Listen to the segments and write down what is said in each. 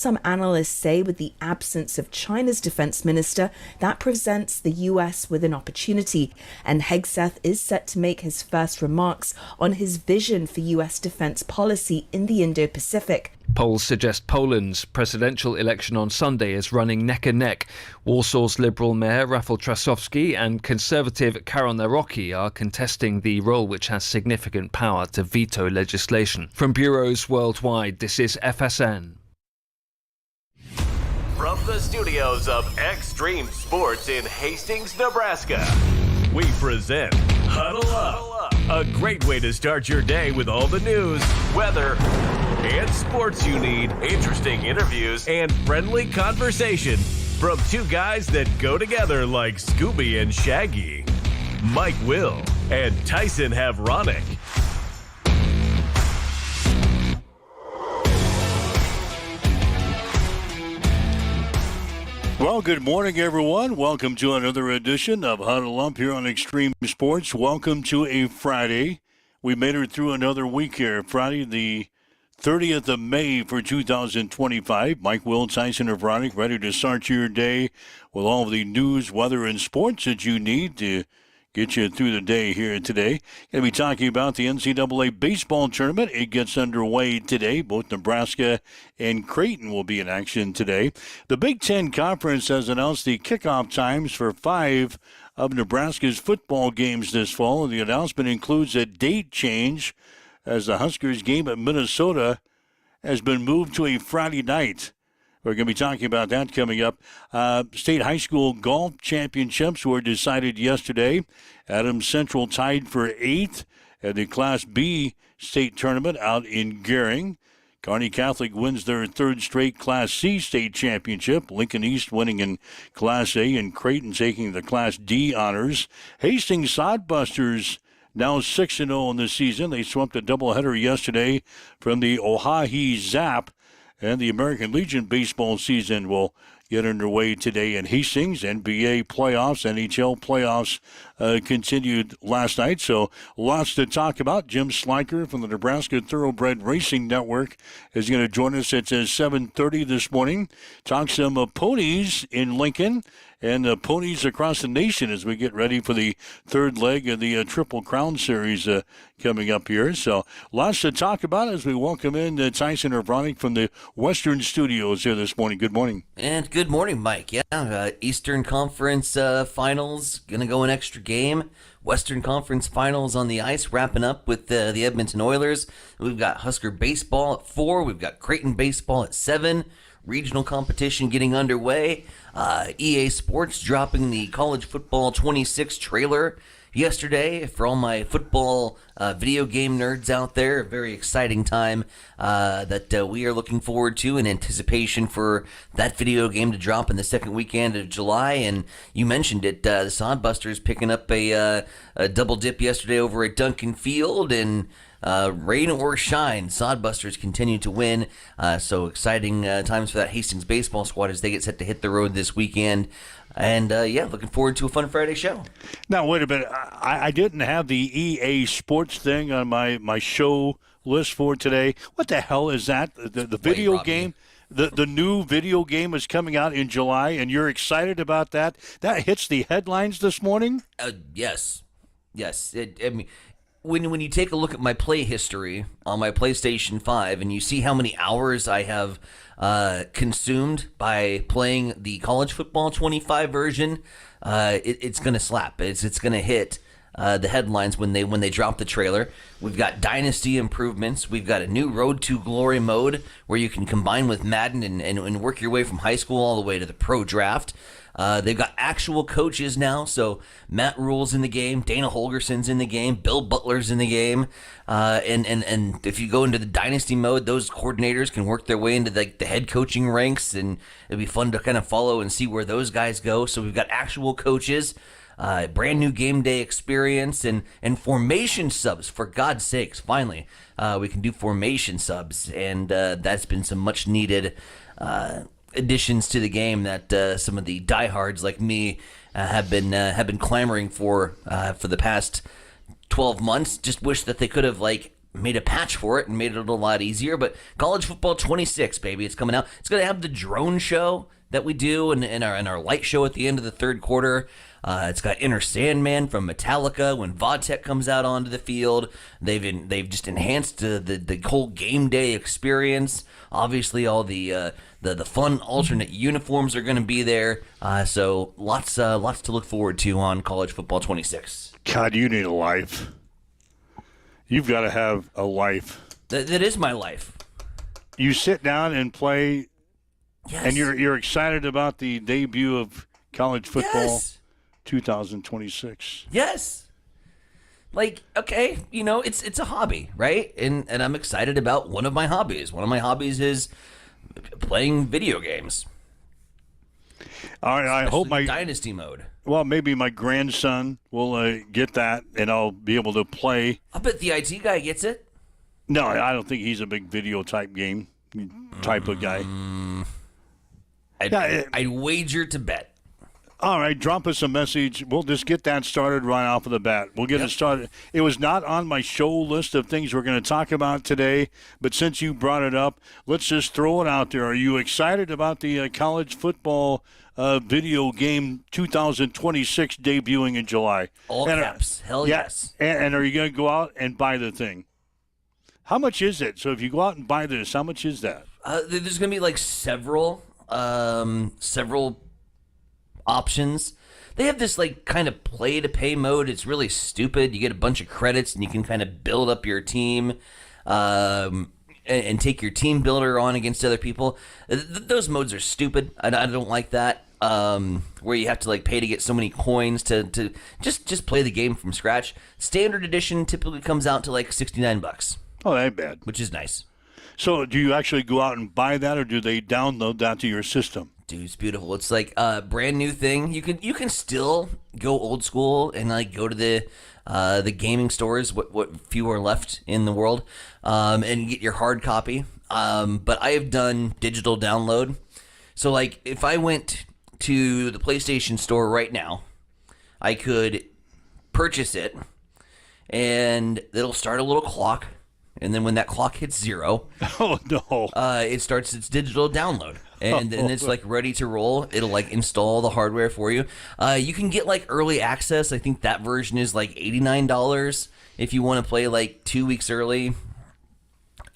some analysts say with the absence of China's defense minister, that presents the US with an opportunity. And Hegseth is set to make his first remarks on his vision for US defense policy in the Indo-Pacific. Polls suggest Poland's presidential election on Sunday is running neck and neck. Warsaw's Liberal Mayor Rafał Trzaskowski and Conservative Karol Nawrocki are contesting the role which has significant power to veto legislation. From bureaus worldwide, this is FSN. From the studios of Extreme Sports in Hastings, Nebraska, we present Huddle Up, a great way to start your day with all the news, weather, and sports you need, interesting interviews, and friendly conversation from two guys that go together like Scooby and Shaggy. Mike Will and Tyson Havronic. Well, good morning, everyone. Welcome to another edition of Huddle Up here on Extreme Sports. Welcome to a Friday. We made it through another week here. Friday, the 30th of May for 2025. Mike Will, Tyson Havronic, ready to start your day with all of the news, weather, and sports that you need to get you through the day here today. Going to be talking about the NCAA baseball tournament. It gets underway today. Both Nebraska and Creighton will be in action today. The Big Ten Conference has announced the kickoff times for 5 of Nebraska's football games this fall. The announcement includes a date change as the Huskers game at Minnesota has been moved to a Friday night. We're going to be talking about that coming up. State high school golf championships were decided yesterday. Adams Central tied for 8th at the Class B state tournament out in Gering. Kearney Catholic wins their 3rd straight Class C state championship. Lincoln East winning in Class A and Creighton taking the Class D honors. Hastings Sodbusters now 6-0 in the season. They swept a doubleheader yesterday from the Oahe Zap. And the American Legion baseball season will get underway today in Hastings. NBA playoffs, NHL playoffs continued last night. So lots to talk about. Jim Sliker from the Nebraska Thoroughbred Racing Network is going to join us at 7:30 this morning. Talk some ponies in Lincoln and ponies across the nation as we get ready for the 3rd leg of the Triple Crown Series coming up here. So lots to talk about as we welcome in Tyson Havronic from the Western Studios here this morning. Good morning. And good morning, Mike. Yeah, Eastern Conference Finals going to go an extra game. Western Conference Finals on the ice, wrapping up with the Edmonton Oilers. We've got Husker baseball at 4. We've got Creighton baseball at 7. Regional competition getting underway. EA Sports dropping the College Football 26 trailer yesterday for all my football video game nerds out there. A very exciting time that we are looking forward to in anticipation for that video game to drop in the second weekend of July. And you mentioned it, the Sodbusters picking up a double dip yesterday over at Duncan Field, and rain or shine, Sodbusters continue to win. So exciting times for that Hastings baseball squad as they get set to hit the road this weekend. And, looking forward to a fun Friday show. Now, wait a minute. I didn't have the EA Sports thing on my show list for today. What the hell is that? The video game? The new video game is coming out in July, and you're excited about that? That hits the headlines this morning? Yes. When you take a look at my play history on my PlayStation 5 and you see how many hours I have consumed by playing the College Football 25 version, it's going to slap. It's going to hit the headlines when they drop the trailer. We've got dynasty improvements. We've got a new Road to Glory mode where you can combine with Madden and work your way from high school all the way to the pro draft. They've got actual coaches now, so Matt Rule's in the game, Dana Holgerson's in the game, Bill Butler's in the game, and if you go into the dynasty mode, those coordinators can work their way into the head coaching ranks, and it'll be fun to kind of follow and see where those guys go. So we've got actual coaches, brand new game day experience, and formation subs, for God's sakes. Finally, we can do formation subs, and that's been some much needed additions to the game that some of the diehards like me have been clamoring for the past 12 months. Just wish that they could have made a patch for it and made it a lot easier. But College Football 26, baby, it's coming out. It's going to have the drone show that we do and our light show at the end of the third quarter. It's got Inner Sandman from Metallica when Vodtech comes out onto the field. They've just enhanced the whole game day experience. Obviously, all the fun alternate uniforms are going to be there. So lots to look forward to on College Football 26. God, you need a life. You've got to have a life. That is my life. You sit down and play, Yes. and you're excited about the debut of college football. Yes. 2026. Yes. Like, okay, it's a hobby, right? And I'm excited about one of my hobbies. One of my hobbies is playing video games. All right, I hope my Dynasty mode. Well, maybe my grandson will get that, and I'll be able to play. I bet the IT guy gets it. No, I don't think he's a big video type game type of guy. I'd wager to bet. All right, drop us a message. We'll just get that started right off of the bat. We'll get it started. It was not on my show list of things we're going to talk about today, but since you brought it up, let's just throw it out there. Are you excited about the college football video game 2026 debuting in July? All caps. Hell yes. And are you going to go out and buy the thing? How much is it? So if you go out and buy this, how much is that? There's going to be like several options. They have this like kind of play to pay mode. It's really stupid. You get a bunch of credits and you can kind of build up your team and take your team builder on against other people. Those modes are stupid. I don't like that. Where you have to like pay to get so many coins to just play the game from scratch. Standard edition typically comes out to like $69. Oh, that ain't bad. Which is nice. So do you actually go out and buy that, or do they download that to your system? Dude, it's beautiful. It's like a brand new thing. You can still go old school and like go to the gaming stores, what few are left in the world, and get your hard copy. But I have done digital download. So like if I went to the PlayStation Store right now, I could purchase it, and it'll start a little clock. And then when that clock hits 0, oh no, it starts its digital download, and then it's like ready to roll. It'll like install the hardware for you. You can get like early access. I think that version is like $89 if you want to play like 2 weeks early.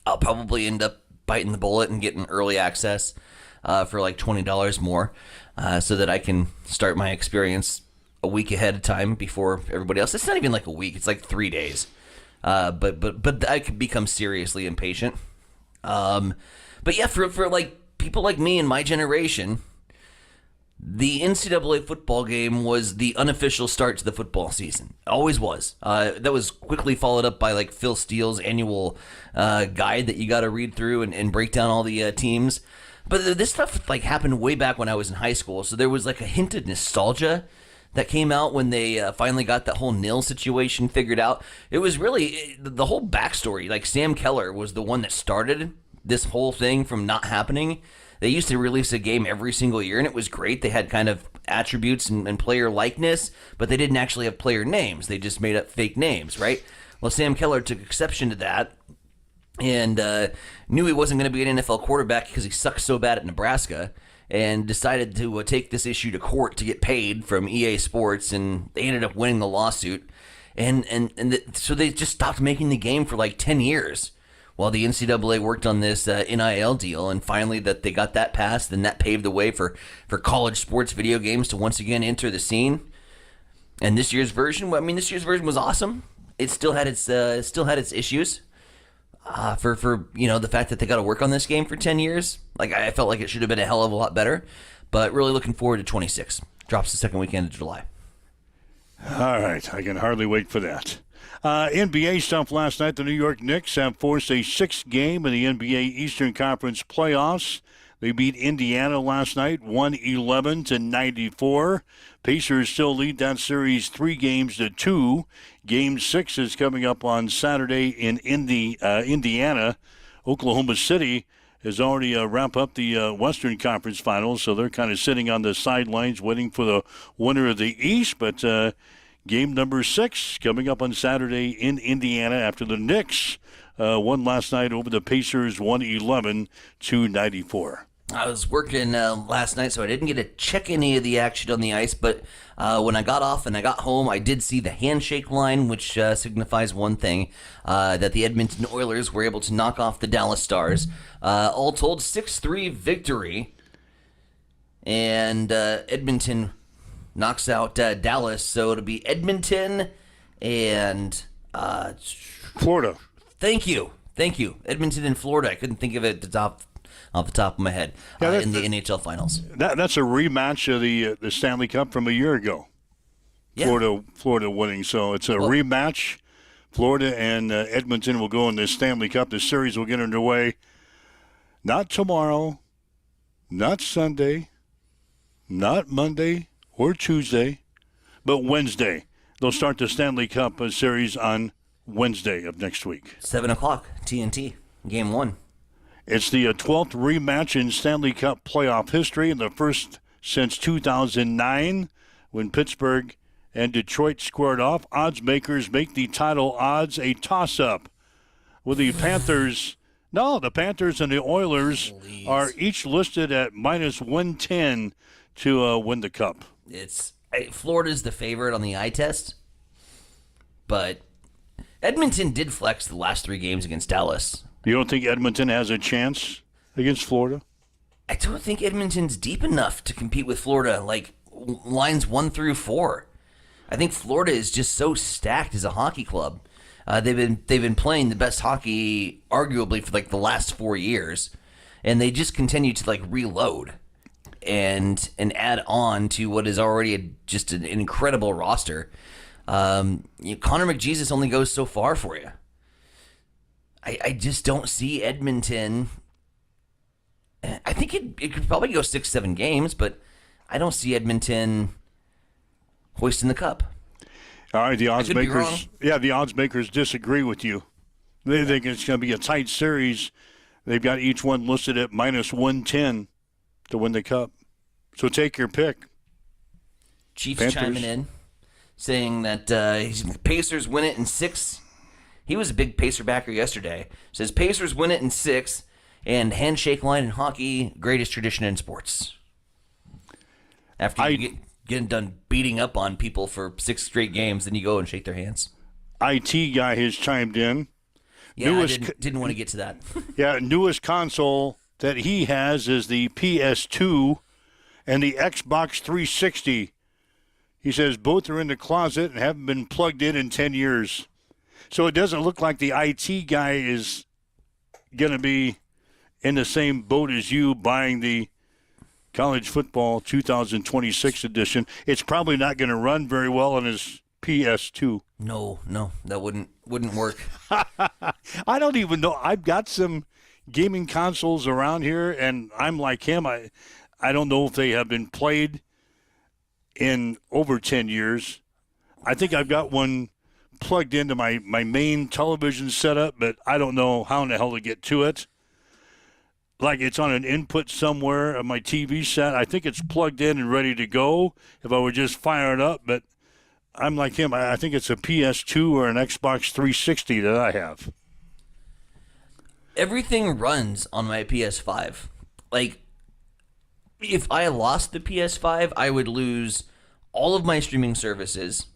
I'll probably end up biting the bullet and getting early access for like $20 more, so that I can start my experience a week ahead of time before everybody else. It's not even like a week; it's like 3 days. But I could become seriously impatient. But yeah, for like people like me and my generation, the NCAA football game was the unofficial start to the football season. Always was. That was quickly followed up by like Phil Steele's annual guide that you got to read through and break down all the teams. But this stuff like happened way back when I was in high school, so there was like a hint of nostalgia that came out when they finally got that whole nil situation figured out. It was really the whole backstory. Like Sam Keller was the one that started this whole thing from not happening. They used to release a game every single year, and it was great. They had kind of attributes and player likeness, but they didn't actually have player names. They just made up fake names, right? Well, Sam Keller took exception to that and knew he wasn't going to be an NFL quarterback because he sucked so bad at Nebraska, and decided to take this issue to court to get paid from EA Sports, and they ended up winning the lawsuit. So they just stopped making the game for like 10 years while the NCAA worked on this NIL deal, and finally that they got that passed, and that paved the way for college sports video games to once again enter the scene. And this year's version was awesome. It still had its issues. For the fact that they got to work on this game for 10 years. Like, I felt like it should have been a hell of a lot better, but really looking forward to 26. Drops the second weekend of July. All right, I can hardly wait for that. NBA stuff last night. The New York Knicks have forced a 6th game in the NBA Eastern Conference playoffs. They beat Indiana last night, 111-94. Pacers still lead that series 3-2. Game 6 is coming up on Saturday in Indiana. Oklahoma City has already wrapped up the Western Conference Finals, so they're kind of sitting on the sidelines waiting for the winner of the East. But game number 6 coming up on Saturday in Indiana after the Knicks won last night over the Pacers, 111-94. I was working last night, so I didn't get to check any of the action on the ice, but when I got off and I got home, I did see the handshake line, which signifies one thing, that the Edmonton Oilers were able to knock off the Dallas Stars. All told, 6-3 victory, and Edmonton knocks out Dallas, so it'll be Edmonton and Florida. Thank you. Edmonton and Florida. I couldn't think of it off the top of my head in the NHL Finals. That's a rematch of the Stanley Cup from a year ago. Yeah. Florida winning, so it's a rematch. Florida and Edmonton will go in the Stanley Cup. The series will get underway not tomorrow, not Sunday, not Monday or Tuesday, but Wednesday. They'll start the Stanley Cup series on Wednesday of next week. 7 o'clock, TNT, Game 1. It's the 12th rematch in Stanley Cup playoff history, and the first since 2009 when Pittsburgh and Detroit squared off. Odds makers make the title odds a toss-up with the Panthers. No, the Panthers and the Oilers are each listed at minus 110 to win the Cup. Florida's the favorite on the eye test, but Edmonton did flex the last 3 games against Dallas. You don't think Edmonton has a chance against Florida? I don't think Edmonton's deep enough to compete with Florida, like lines 1 through 4. I think Florida is just so stacked as a hockey club. They've been playing the best hockey, arguably, for like the last 4 years, and they just continue to like reload and add on to what is already just an incredible roster. Connor McJesus only goes so far for you. I just don't see Edmonton. I think it could probably go 6-7 games, but I don't see Edmonton hoisting the cup. All right, the odds makers. Yeah, the odds makers disagree with you. They think it's going to be a tight series. They've got each one listed at minus 110 to win the cup. So take your pick. Chiefs Panthers. chiming in, saying that Pacers win it in 6. He was a big Pacer backer yesterday. Says Pacers win it in 6, and handshake line in hockey, greatest tradition in sports. After you get done beating up on people for 6 straight games, then you go and shake their hands. IT guy has chimed in. Yeah, I didn't want to get to that. Yeah, newest console that he has is the PS2 and the Xbox 360. He says both are in the closet and haven't been plugged in 10 years. So it doesn't look like the IT guy is going to be in the same boat as you buying the College Football 2026 edition. It's probably not going to run very well on his PS2. No, that wouldn't work. I don't even know. I've got some gaming consoles around here, and I'm like him. I don't know if they have been played in over 10 years. I think I've got one plugged into my main television setup, but I don't know how in the hell to get to it. Like it's on an input somewhere on my TV set. I think it's plugged in and ready to go if I would just fire it up, but I'm like him. I think it's a PS2 or an Xbox 360 that I have. Everything runs on my PS5. Like, if I lost the PS5, I would lose all of my streaming services.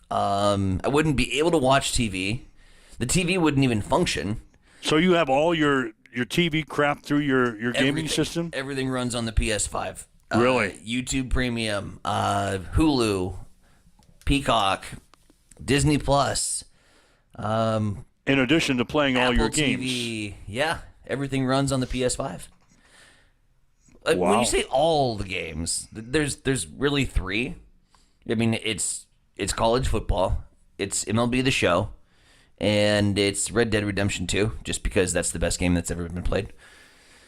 I wouldn't be able to watch TV. The TV wouldn't even function. So you have all your TV crap through your gaming system? Everything runs on the PS5. Really? YouTube Premium, Hulu, Peacock, Disney Plus. In addition to playing all your games. TV. Yeah, everything runs on the PS5. Wow. When you say all the games, there's really 3. I mean, it's college football, it's MLB The Show, and it's Red Dead Redemption 2, just because that's the best game that's ever been played.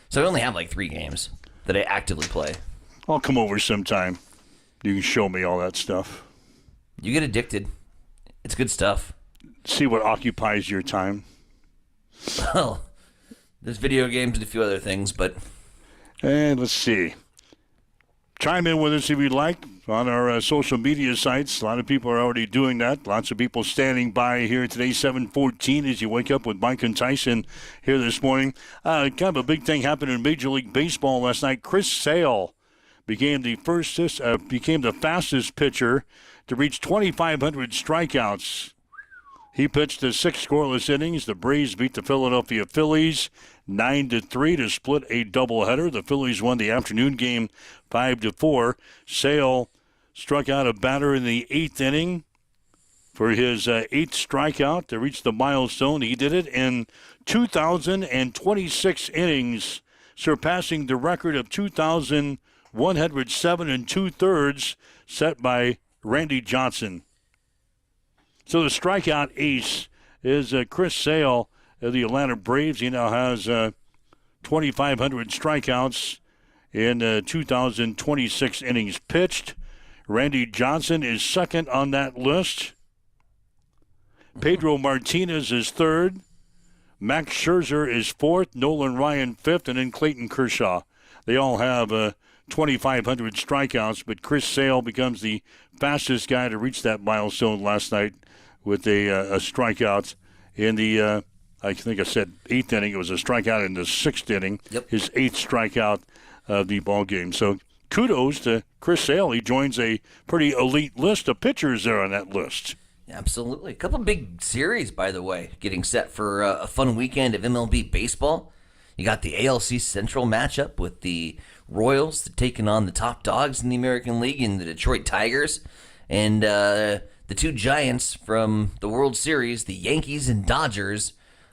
So I only have like 3 games that I actively play. I'll come over sometime. You can show me all that stuff. You get addicted. It's good stuff. See what occupies your time. Well, there's video games and a few other things, but... And let's see. Chime in with us if you'd like on our social media sites. A lot of people are already doing that. Lots of people standing by here today, 7:14, as you wake up with Mike and Tyson here this morning. Kind of a big thing happened in Major League Baseball last night. Chris Sale became the fastest pitcher to reach 2,500 strikeouts. He pitched 6 scoreless innings. The Braves beat the Philadelphia Phillies 9-3 to split a doubleheader. The Phillies won the afternoon game 5-4. Sale struck out a batter in the 8th inning for his 8th strikeout to reach the milestone. He did it in 2,026 innings, surpassing the record of 2,107 2/3 set by Randy Johnson. So the strikeout ace is Chris Sale of the Atlanta Braves. He now has 2,500 strikeouts in 2,026 innings pitched. Randy Johnson is second on that list. Pedro Martinez is third. Max Scherzer is fourth. Nolan Ryan fifth. And then Clayton Kershaw. They all have 2,500 strikeouts, but Chris Sale becomes the fastest guy to reach that milestone last night with a strikeout in the, I think I said 8th inning. It was a strikeout in the 6th inning. Yep. His 8th strikeout of the ball game. So kudos to Chris Sale. He joins a pretty elite list of pitchers there on that list. Absolutely. A couple big series, by the way, getting set for a fun weekend of MLB baseball. You got the ALC Central matchup with the Royals taking on the top dogs in the American League in the Detroit Tigers. And the two giants from the World Series, the Yankees and Dodgers,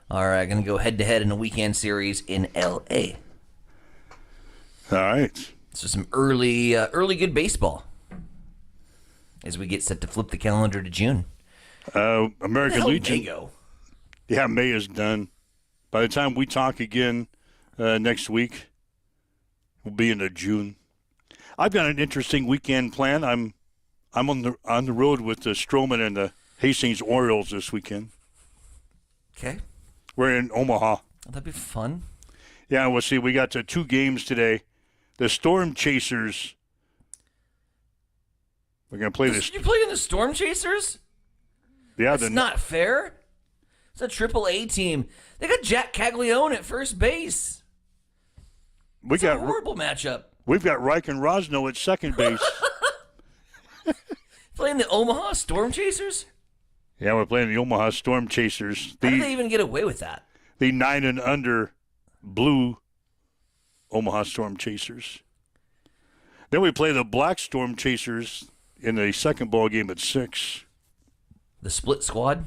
are going to go head-to-head in a weekend series in L.A. All right. So some early good baseball as we get set to flip the calendar to June. American Legion. May go? Yeah, May is done. By the time we talk again next week, we'll be into June. I've got an interesting weekend plan. I'm on the road with the Stroman and the Hastings Orioles this weekend. Okay. We're in Omaha. That'd be fun. Yeah, we'll see. We got 2 games today. The Storm Chasers. We're going to play this. You playing the Storm Chasers? Yeah, That's not fair. It's a AAA team. They got Jack Caglione at first base. It's a horrible matchup. We've got Reich and Rosno at second base. Playing the Omaha Storm Chasers? Yeah, we're playing the Omaha Storm Chasers. How did they even get away with that? The 9 and under blue Omaha Storm Chasers. Then we play the Black Storm Chasers in the second ball game at 6. The split squad?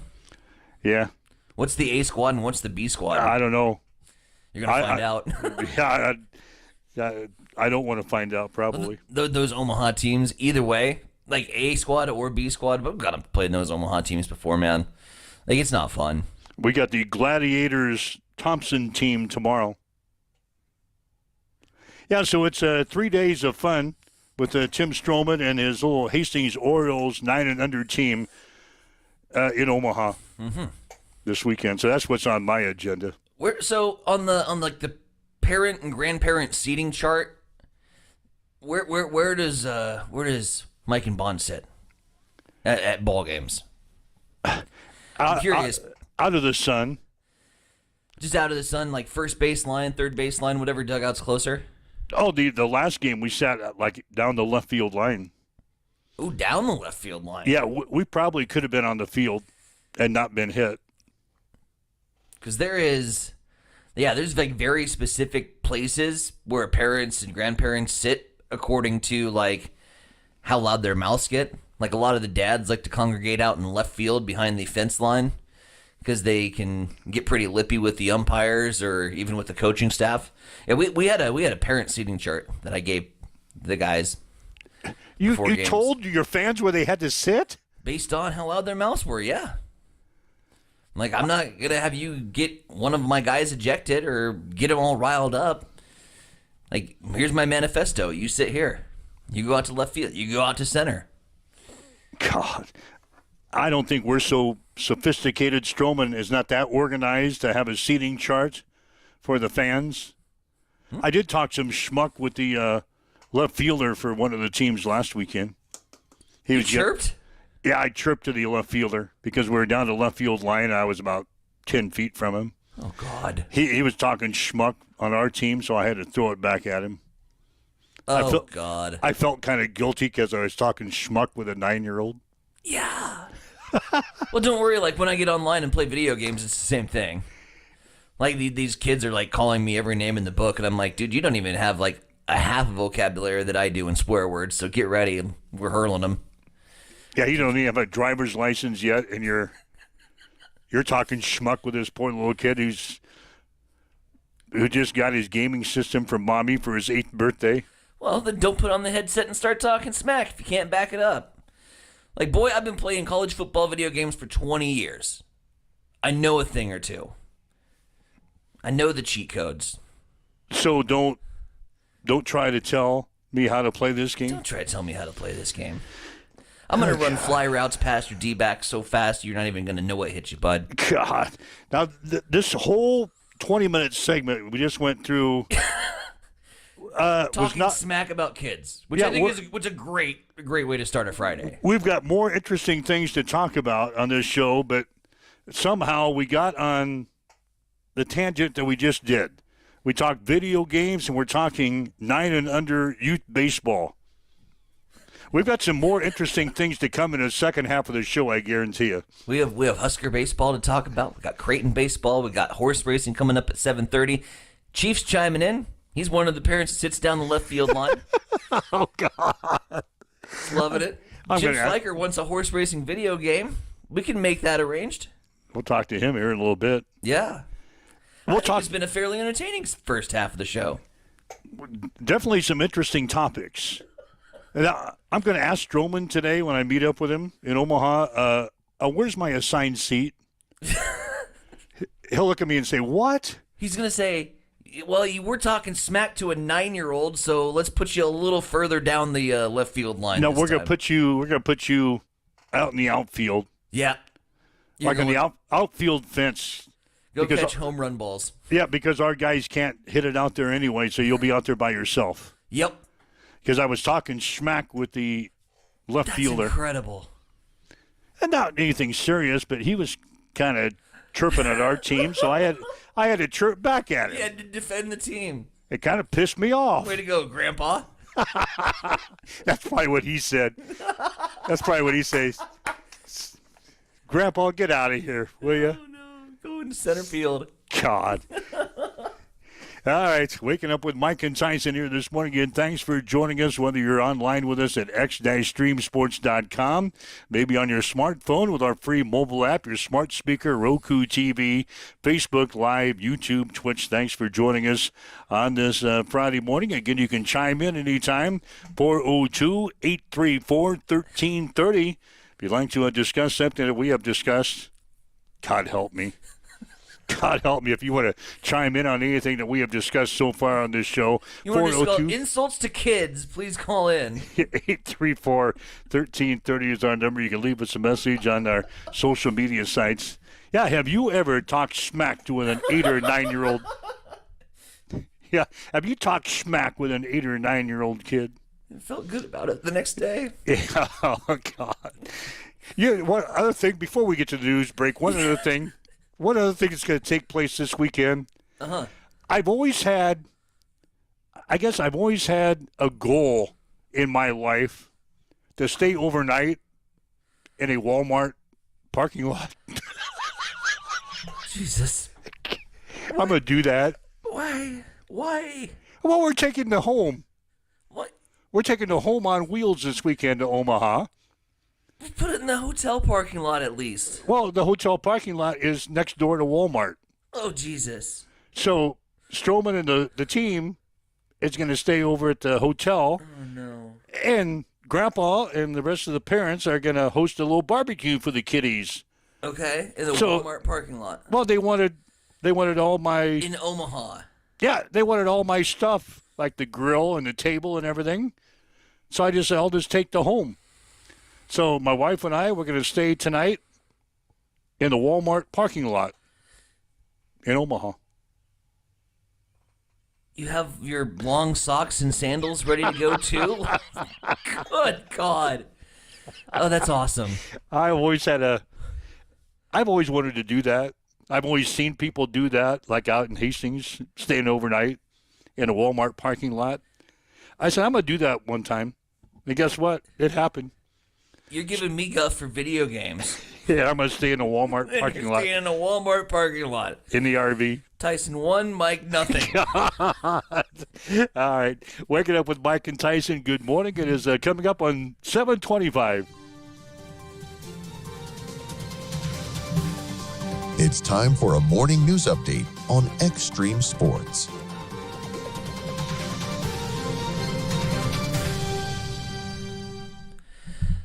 Yeah. What's the A squad and what's the B squad? I don't know. You're going to find out. I don't want to find out, probably. Those Omaha teams, either way, like A squad or B squad, but I've got to play in those Omaha teams before, man. Like, it's not fun. We got the Gladiators Thompson team tomorrow. Yeah, so it's 3 days of fun with Tim Stroman and his little Hastings Orioles 9 and under team in Omaha this weekend. So that's what's on my agenda. So on the parent and grandparent seating chart, where does Mike and Bond sit at ball games? I'm curious. Out of the sun. Just out of the sun, like first baseline, third baseline, whatever dugout's closer. Oh, the last game we sat down the left field line. Oh, down the left field line. Yeah, we probably could have been on the field and not been hit. Because there's like very specific places where parents and grandparents sit according to like how loud their mouths get. Like a lot of the dads like to congregate out in left field behind the fence line because they can get pretty lippy with the umpires or even with the coaching staff. Yeah, we had a parent seating chart that I gave the guys. You told your fans where they had to sit? Based on how loud their mouths were, yeah. Like, I'm not going to have you get one of my guys ejected or get them all riled up. Like, here's my manifesto. You sit here. You go out to left field. You go out to center. God, I don't think we're so sophisticated. Stroman is not that organized to have a seating chart for the fans. I did talk some schmuck with the left fielder for one of the teams last weekend. You chirped? Yeah, I chirped to the left fielder because we were down the left field line, and I was about 10 feet from him. Oh, God. He was talking schmuck on our team, so I had to throw it back at him. God. I felt kind of guilty because I was talking schmuck with a 9-year-old. Yeah. Well, don't worry. Like, when I get online and play video games, it's the same thing. Like, these kids are, like, calling me every name in the book, and I'm like, dude, you don't even have, like, a half a vocabulary that I do in swear words, so get ready. We're hurling them. Yeah, you don't even have a driver's license yet, and you're talking schmuck with this poor little kid who just got his gaming system from mommy for his 8th birthday. Well, then don't put on the headset and start talking smack if you can't back it up. Like, boy, I've been playing college football video games for 20 years. I know a thing or two. I know the cheat codes. So don't try to tell me how to play this game. Don't try to tell me how to play this game. I'm going to run fly routes past your D-back so fast you're not even going to know what hit you, bud. God. Now, this whole 20-minute segment we just went through Talking was not smack about kids, which I think is a great way to start a Friday. We've got more interesting things to talk about on this show, but somehow we got on the tangent that we just did. We talked video games, and we're talking 9 and under youth baseball. We've got some more interesting things to come in the second half of the show, I guarantee you. We have Husker baseball to talk about. We got Creighton baseball. We got horse racing coming up at 7:30. Chiefs chiming in. He's one of the parents that sits down the left field line. Oh, God. He's loving it. Jim Schleicher wants a horse racing video game. We can make that arranged. We'll talk to him here in a little bit. Yeah. It's been a fairly entertaining first half of the show. Definitely some interesting topics. And I'm going to ask Stroman today when I meet up with him in Omaha, where's my assigned seat? He'll look at me and say, what? He's going to say, well, you were talking smack to a 9-year-old, so let's put you a little further down the left field line. No, we're going to put you out in the outfield. Yeah. Like on the outfield fence. Go catch home run balls. Yeah, because our guys can't hit it out there anyway, so you'll be out there by yourself. Yep. Because I was talking smack with the left fielder. That's incredible. And not anything serious, but he was kind of chirping at our team, so I had to chirp back at him. You had to defend the team. It kind of pissed me off. Way to go, Grandpa. That's probably what he said. That's probably what he says. Grandpa, get out of here, will you? Oh, no. Go into center field. God. All right, waking up with Mike and Tyson here this morning. Again, thanks for joining us, whether you're online with us at x-streamsports.com, maybe on your smartphone with our free mobile app, your smart speaker, Roku TV, Facebook Live, YouTube, Twitch. Thanks for joining us on this Friday morning. Again, you can chime in anytime, 402-834-1330. If you'd like to discuss something that we have discussed, God help me. God help me if you want to chime in on anything that we have discussed so far on this show. You want to discuss insults to kids, please call in. 834-1330 is our number. You can leave us a message on our social media sites. Yeah, have you ever talked smack to an 8 or 9-year-old? Yeah, have you talked smack with an 8 or 9-year-old kid? I felt good about it the next day. Yeah, oh, God. Yeah, one other thing, before we get to the news break, one other thing that's going to take place this weekend. I've always had a goal in my life to stay overnight in a Walmart parking lot. Jesus. I'm going to do that. Why? Well, we're taking the home. What? We're taking the home on wheels this weekend to Omaha. Put it in the hotel parking lot at least. Well, the hotel parking lot is next door to Walmart. Oh, Jesus. So Stroman and the team is going to stay over at the hotel. Oh, no. And Grandpa and the rest of the parents are going to host a little barbecue for the kiddies. Okay, in the Walmart parking lot. Well, they wanted all my... In Omaha. Yeah, they wanted all my stuff, like the grill and the table and everything. So I just said, I'll just take the home. So my wife and I, we're going to stay tonight in the Walmart parking lot in Omaha. You have your long socks and sandals ready to go too? Good God. Oh, that's awesome. I've always wanted to do that. I've always seen people do that, like out in Hastings, staying overnight in a Walmart parking lot. I said, I'm going to do that one time. And guess what? It happened. You're giving me guff for video games. Yeah, I'm going to stay in a Walmart parking lot. Stay in a Walmart parking lot. In the RV. Tyson 1, Mike nothing. All right. Waking up with Mike and Tyson. Good morning. It is coming up on 7:25. It's time for a morning news update on Extreme Sports.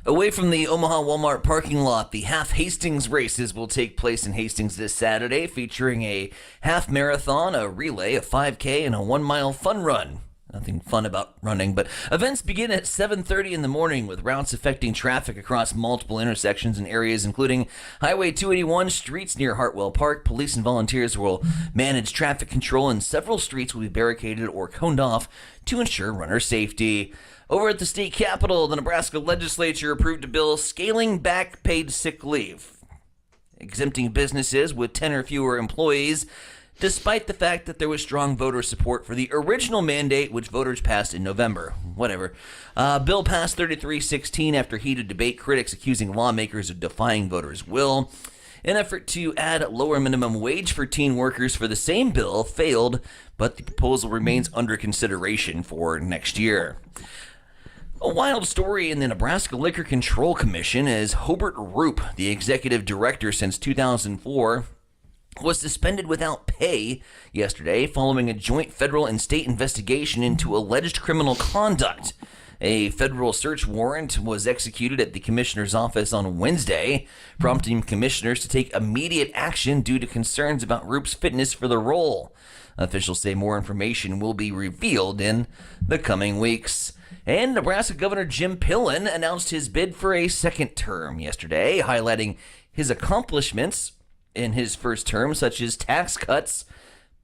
Away from the Omaha Walmart parking lot, the Half Hastings races will take place in Hastings this Saturday, featuring a half marathon, a relay, a 5K, and a 1 mile fun run. Nothing fun about running, but events begin at 7:30 in the morning with routes affecting traffic across multiple intersections and areas, including Highway 281, streets near Hartwell Park. Police and volunteers will manage traffic control, and several streets will be barricaded or coned off to ensure runner safety. Over at the state capitol, the Nebraska legislature approved a bill scaling back paid sick leave, exempting businesses with 10 or fewer employees, despite the fact that there was strong voter support for the original mandate, which voters passed in November. Whatever. Bill passed 33-16 after heated debate, critics accusing lawmakers of defying voters' will. An effort to add lower minimum wage for teen workers for the same bill failed, but the proposal remains under consideration for next year. A wild story in the Nebraska Liquor Control Commission is Hobart Roop, the executive director since 2004, was suspended without pay yesterday following a joint federal and state investigation into alleged criminal conduct. A federal search warrant was executed at the commissioner's office on Wednesday, prompting commissioners to take immediate action due to concerns about Roop's fitness for the role. Officials say more information will be revealed in the coming weeks. And Nebraska Governor Jim Pillen announced his bid for a second term yesterday, highlighting his accomplishments in his first term, such as tax cuts,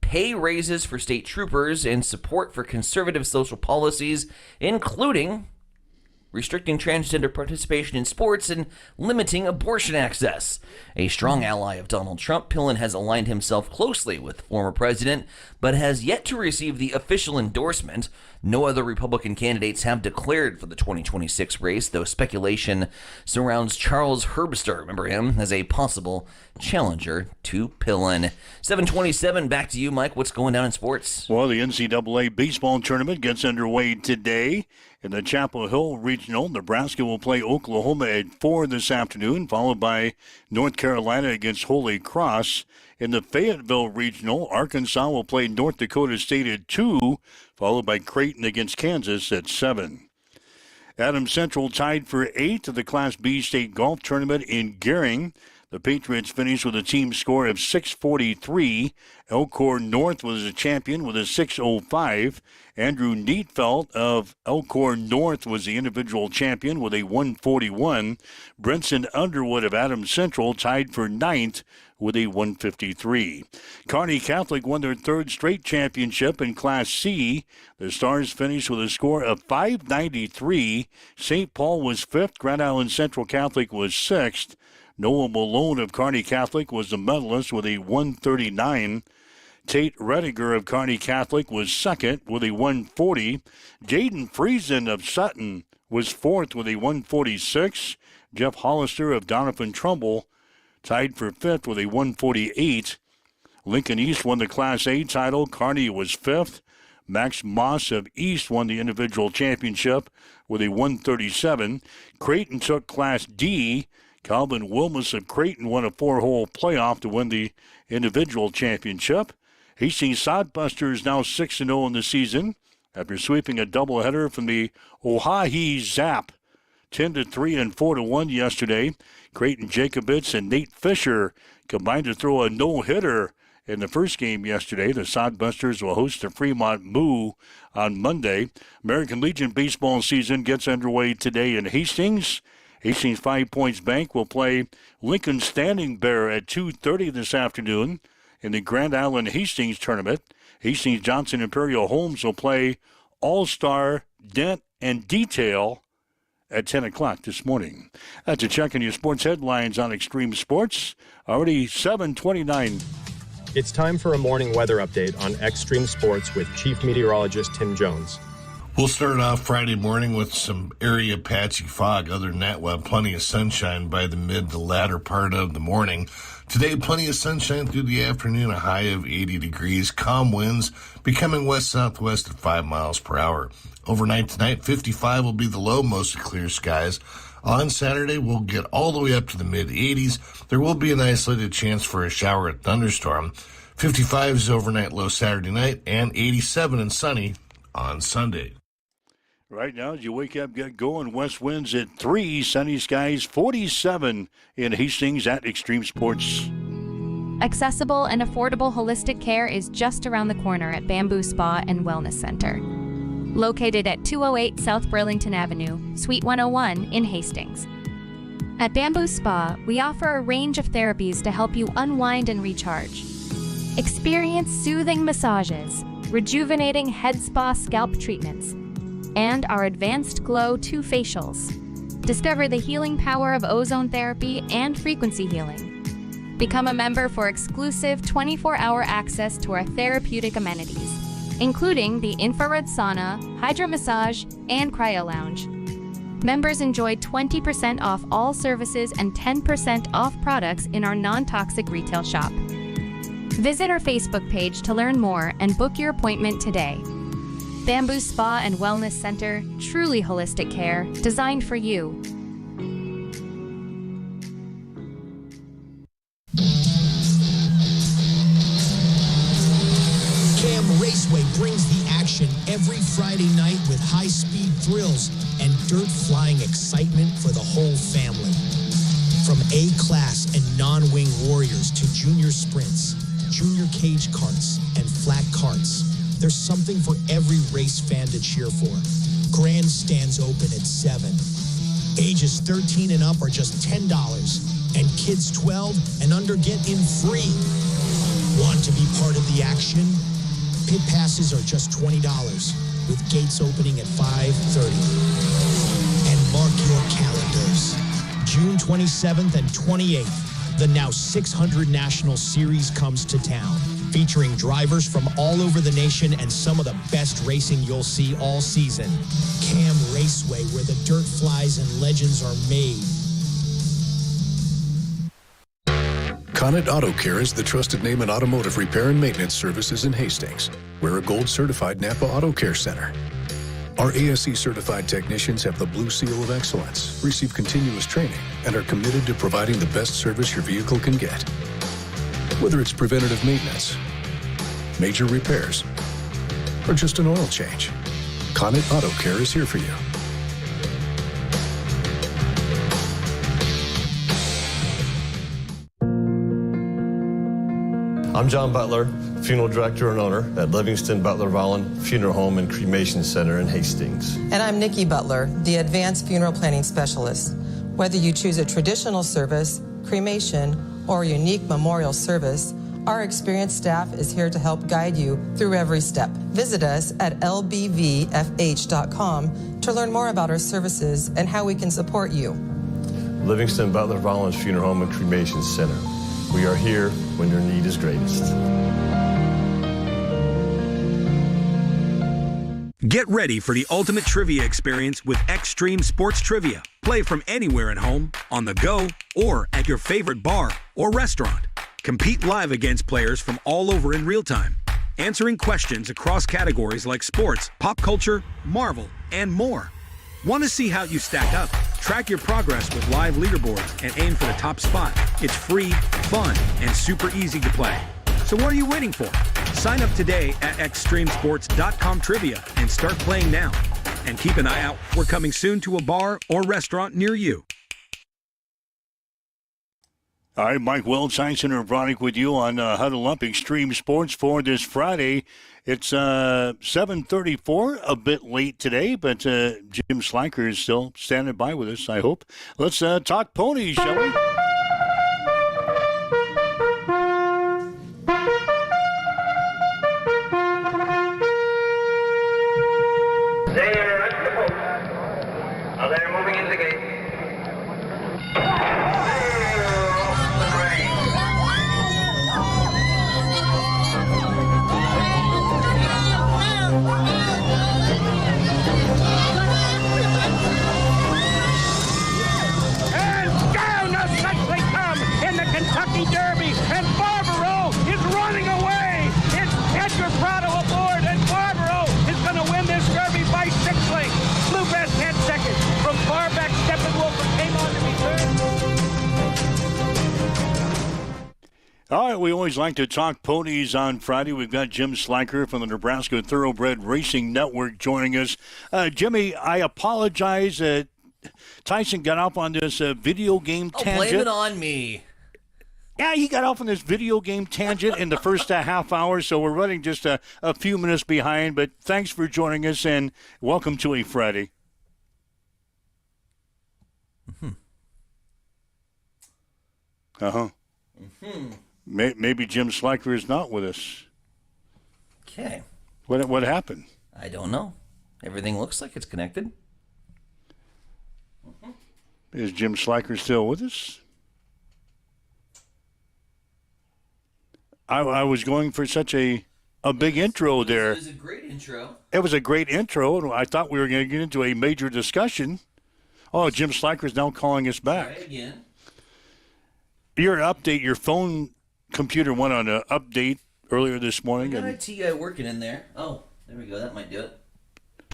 pay raises for state troopers, and support for conservative social policies, including restricting transgender participation in sports and limiting abortion access. A strong ally of Donald Trump, Pillen has aligned himself closely with the former president, but has yet to receive the official endorsement. No other Republican candidates have declared for the 2026 race, though speculation surrounds Charles Herbster, remember him, as a possible challenger to Pillen. 7:27, back to you, Mike. What's going down in sports? Well, the NCAA baseball tournament gets underway today. In the Chapel Hill Regional, Nebraska will play Oklahoma at 4 this afternoon, followed by North Carolina against Holy Cross. In the Fayetteville Regional, Arkansas will play North Dakota State at 2, followed by Creighton against Kansas at 7. Adams Central tied for 8th of the Class B state golf tournament in Gering. The Patriots finished with a team score of 643. Elkhorn North was a champion with a 605. Andrew Neatfeld of Elkhorn North was the individual champion with a 141. Brinson Underwood of Adams Central tied for 9th with a 153. Kearney Catholic won their third straight championship in Class C. The Stars finished with a score of 593. St. Paul was 5th. Grand Island Central Catholic was 6th. Noah Malone of Kearney Catholic was the medalist with a 139. Tate Rediger of Kearney Catholic was 2nd with a 140. Jaden Friesen of Sutton was 4th with a 146. Jeff Hollister of Donovan Trumbull tied for 5th with a 148. Lincoln East won the Class A title. Kearney was 5th. Max Moss of East won the individual championship with a 137. Creighton took Class D. Calvin Wilmus of Creighton won a 4-hole playoff to win the individual championship. Hastings Sodbusters now 6-0 in the season after sweeping a doubleheader from the Oahe Zap 10-3 and 4-1 yesterday. Creighton Jacobitz and Nate Fisher combined to throw a no-hitter in the first game yesterday. The Sodbusters will host the Fremont Moo on Monday. American Legion baseball season gets underway today in Hastings. Hastings 5 Points Bank will play Lincoln Standing Bear at 2:30 this afternoon in the Grand Island Hastings tournament. Hastings Johnson Imperial Homes will play All-Star Dent and Detail at 10 o'clock this morning. That's a check on your sports headlines on Extreme Sports. Already 7:29. It's time for a morning weather update on Extreme Sports with Chief Meteorologist Tim Jones. We'll start off Friday morning with some area patchy fog. Other than that, we'll have plenty of sunshine by the mid to latter part of the morning. Today, plenty of sunshine through the afternoon, a high of 80 degrees. Calm winds becoming west-southwest at 5 miles per hour. Overnight tonight, 55 will be the low, mostly clear skies. On Saturday, we'll get all the way up to the mid-80s. There will be an isolated chance for a shower or thunderstorm. 55 is overnight low Saturday night, and 87 and sunny on Sunday. Right now, as you wake up, get going, west winds at 3, sunny skies 47 in Hastings at Extreme Sports. Accessible and affordable holistic care is just around the corner at Bamboo Spa and Wellness Center. Located at 208 South Burlington Avenue, Suite 101 in Hastings. At Bamboo Spa, we offer a range of therapies to help you unwind and recharge. Experience soothing massages, rejuvenating head spa scalp treatments, and our Advanced Glow 2 facials. Discover the healing power of ozone therapy and frequency healing. Become a member for exclusive 24-hour access to our therapeutic amenities, including the infrared sauna, hydro massage, and cryo lounge. Members enjoy 20% off all services and 10% off products in our non-toxic retail shop. Visit our Facebook page to learn more and book your appointment today. Bamboo Spa and Wellness Center, truly holistic care, designed for you. Cam Raceway brings the action every Friday night with high-speed thrills and dirt-flying excitement for the whole family. From A-class and non-wing warriors to junior sprints, junior cage karts, and flat karts, there's something for every race fan to cheer for. Grandstands open at 7. Ages 13 and up are just $10, and kids 12 and under get in free. Want to be part of the action? Pit passes are just $20, with gates opening at 5:30. And mark your calendars. June 27th and 28th, the now 600 National Series comes to town, featuring drivers from all over the nation and some of the best racing you'll see all season. Cam Raceway, where the dirt flies and legends are made. Connet Auto Care is the trusted name in automotive repair and maintenance services in Hastings. We're a gold-certified Napa Auto Care Center. Our ASE-certified technicians have the Blue Seal of Excellence, receive continuous training, and are committed to providing the best service your vehicle can get. Whether it's preventative maintenance, major repairs, or just an oil change, Connet Auto Care is here for you. I'm John Butler, funeral director and owner at Livingston Butler Volland Funeral Home and Cremation Center in Hastings. And I'm Nikki Butler, the advanced funeral planning specialist. Whether you choose a traditional service, cremation, or a unique memorial service, our experienced staff is here to help guide you through every step. Visit us at lbvfh.com to learn more about our services and how we can support you. Livingston Butler Volland Funeral Home and Cremation Center. We are here when your need is greatest. Get ready for the ultimate trivia experience with Extreme Sports Trivia. Play from anywhere at home, on the go, or at your favorite bar or restaurant. Compete live against players from all over in real time, answering questions across categories like sports, pop culture, Marvel, and more. Want to see how you stack up? Track your progress with live leaderboards and aim for the top spot. It's free, fun, and super easy to play. So what are you waiting for? Sign up today at extremesports.com trivia and start playing now. And keep an eye out. We're coming soon to a bar or restaurant near you. All right, Mike Wells, Science Center of Bronick with you on Huddle Up Extreme Sports for this Friday. It's 7:34, a bit late today, but Jim Slacker is still standing by with us, I hope. Let's talk ponies, shall we? Okay, moving into the gate. And down the Suckley come in the Kentucky Derby, and Barbaro is running away. It's Edgar Prado aboard, and Barbaro is going to win this Derby by 6 lengths. Blue Best had second. From far back, Steppenwolf came on to be third. All right, we always like to talk ponies on Friday. We've got Jim Slacker from the Nebraska Thoroughbred Racing Network joining us. Jimmy, I apologize. Tyson got off on this video game tangent. Blame it on me. Yeah, he got off on this video game tangent in the first half hour, so we're running just a few minutes behind. But thanks for joining us, and welcome to a Friday. Maybe Jim Slacker is not with us. Okay. What happened? I don't know. Everything looks like it's connected. Is Jim Slacker still with us? I was going for such a big intro there. It was a great intro. It was a great intro, and I thought we were going to get into a major discussion. Oh, Jim Slacker is now calling us back. Try again. Your phone computer went on an update earlier this morning. I got IT guy working in there. Oh, there we go. That might do it.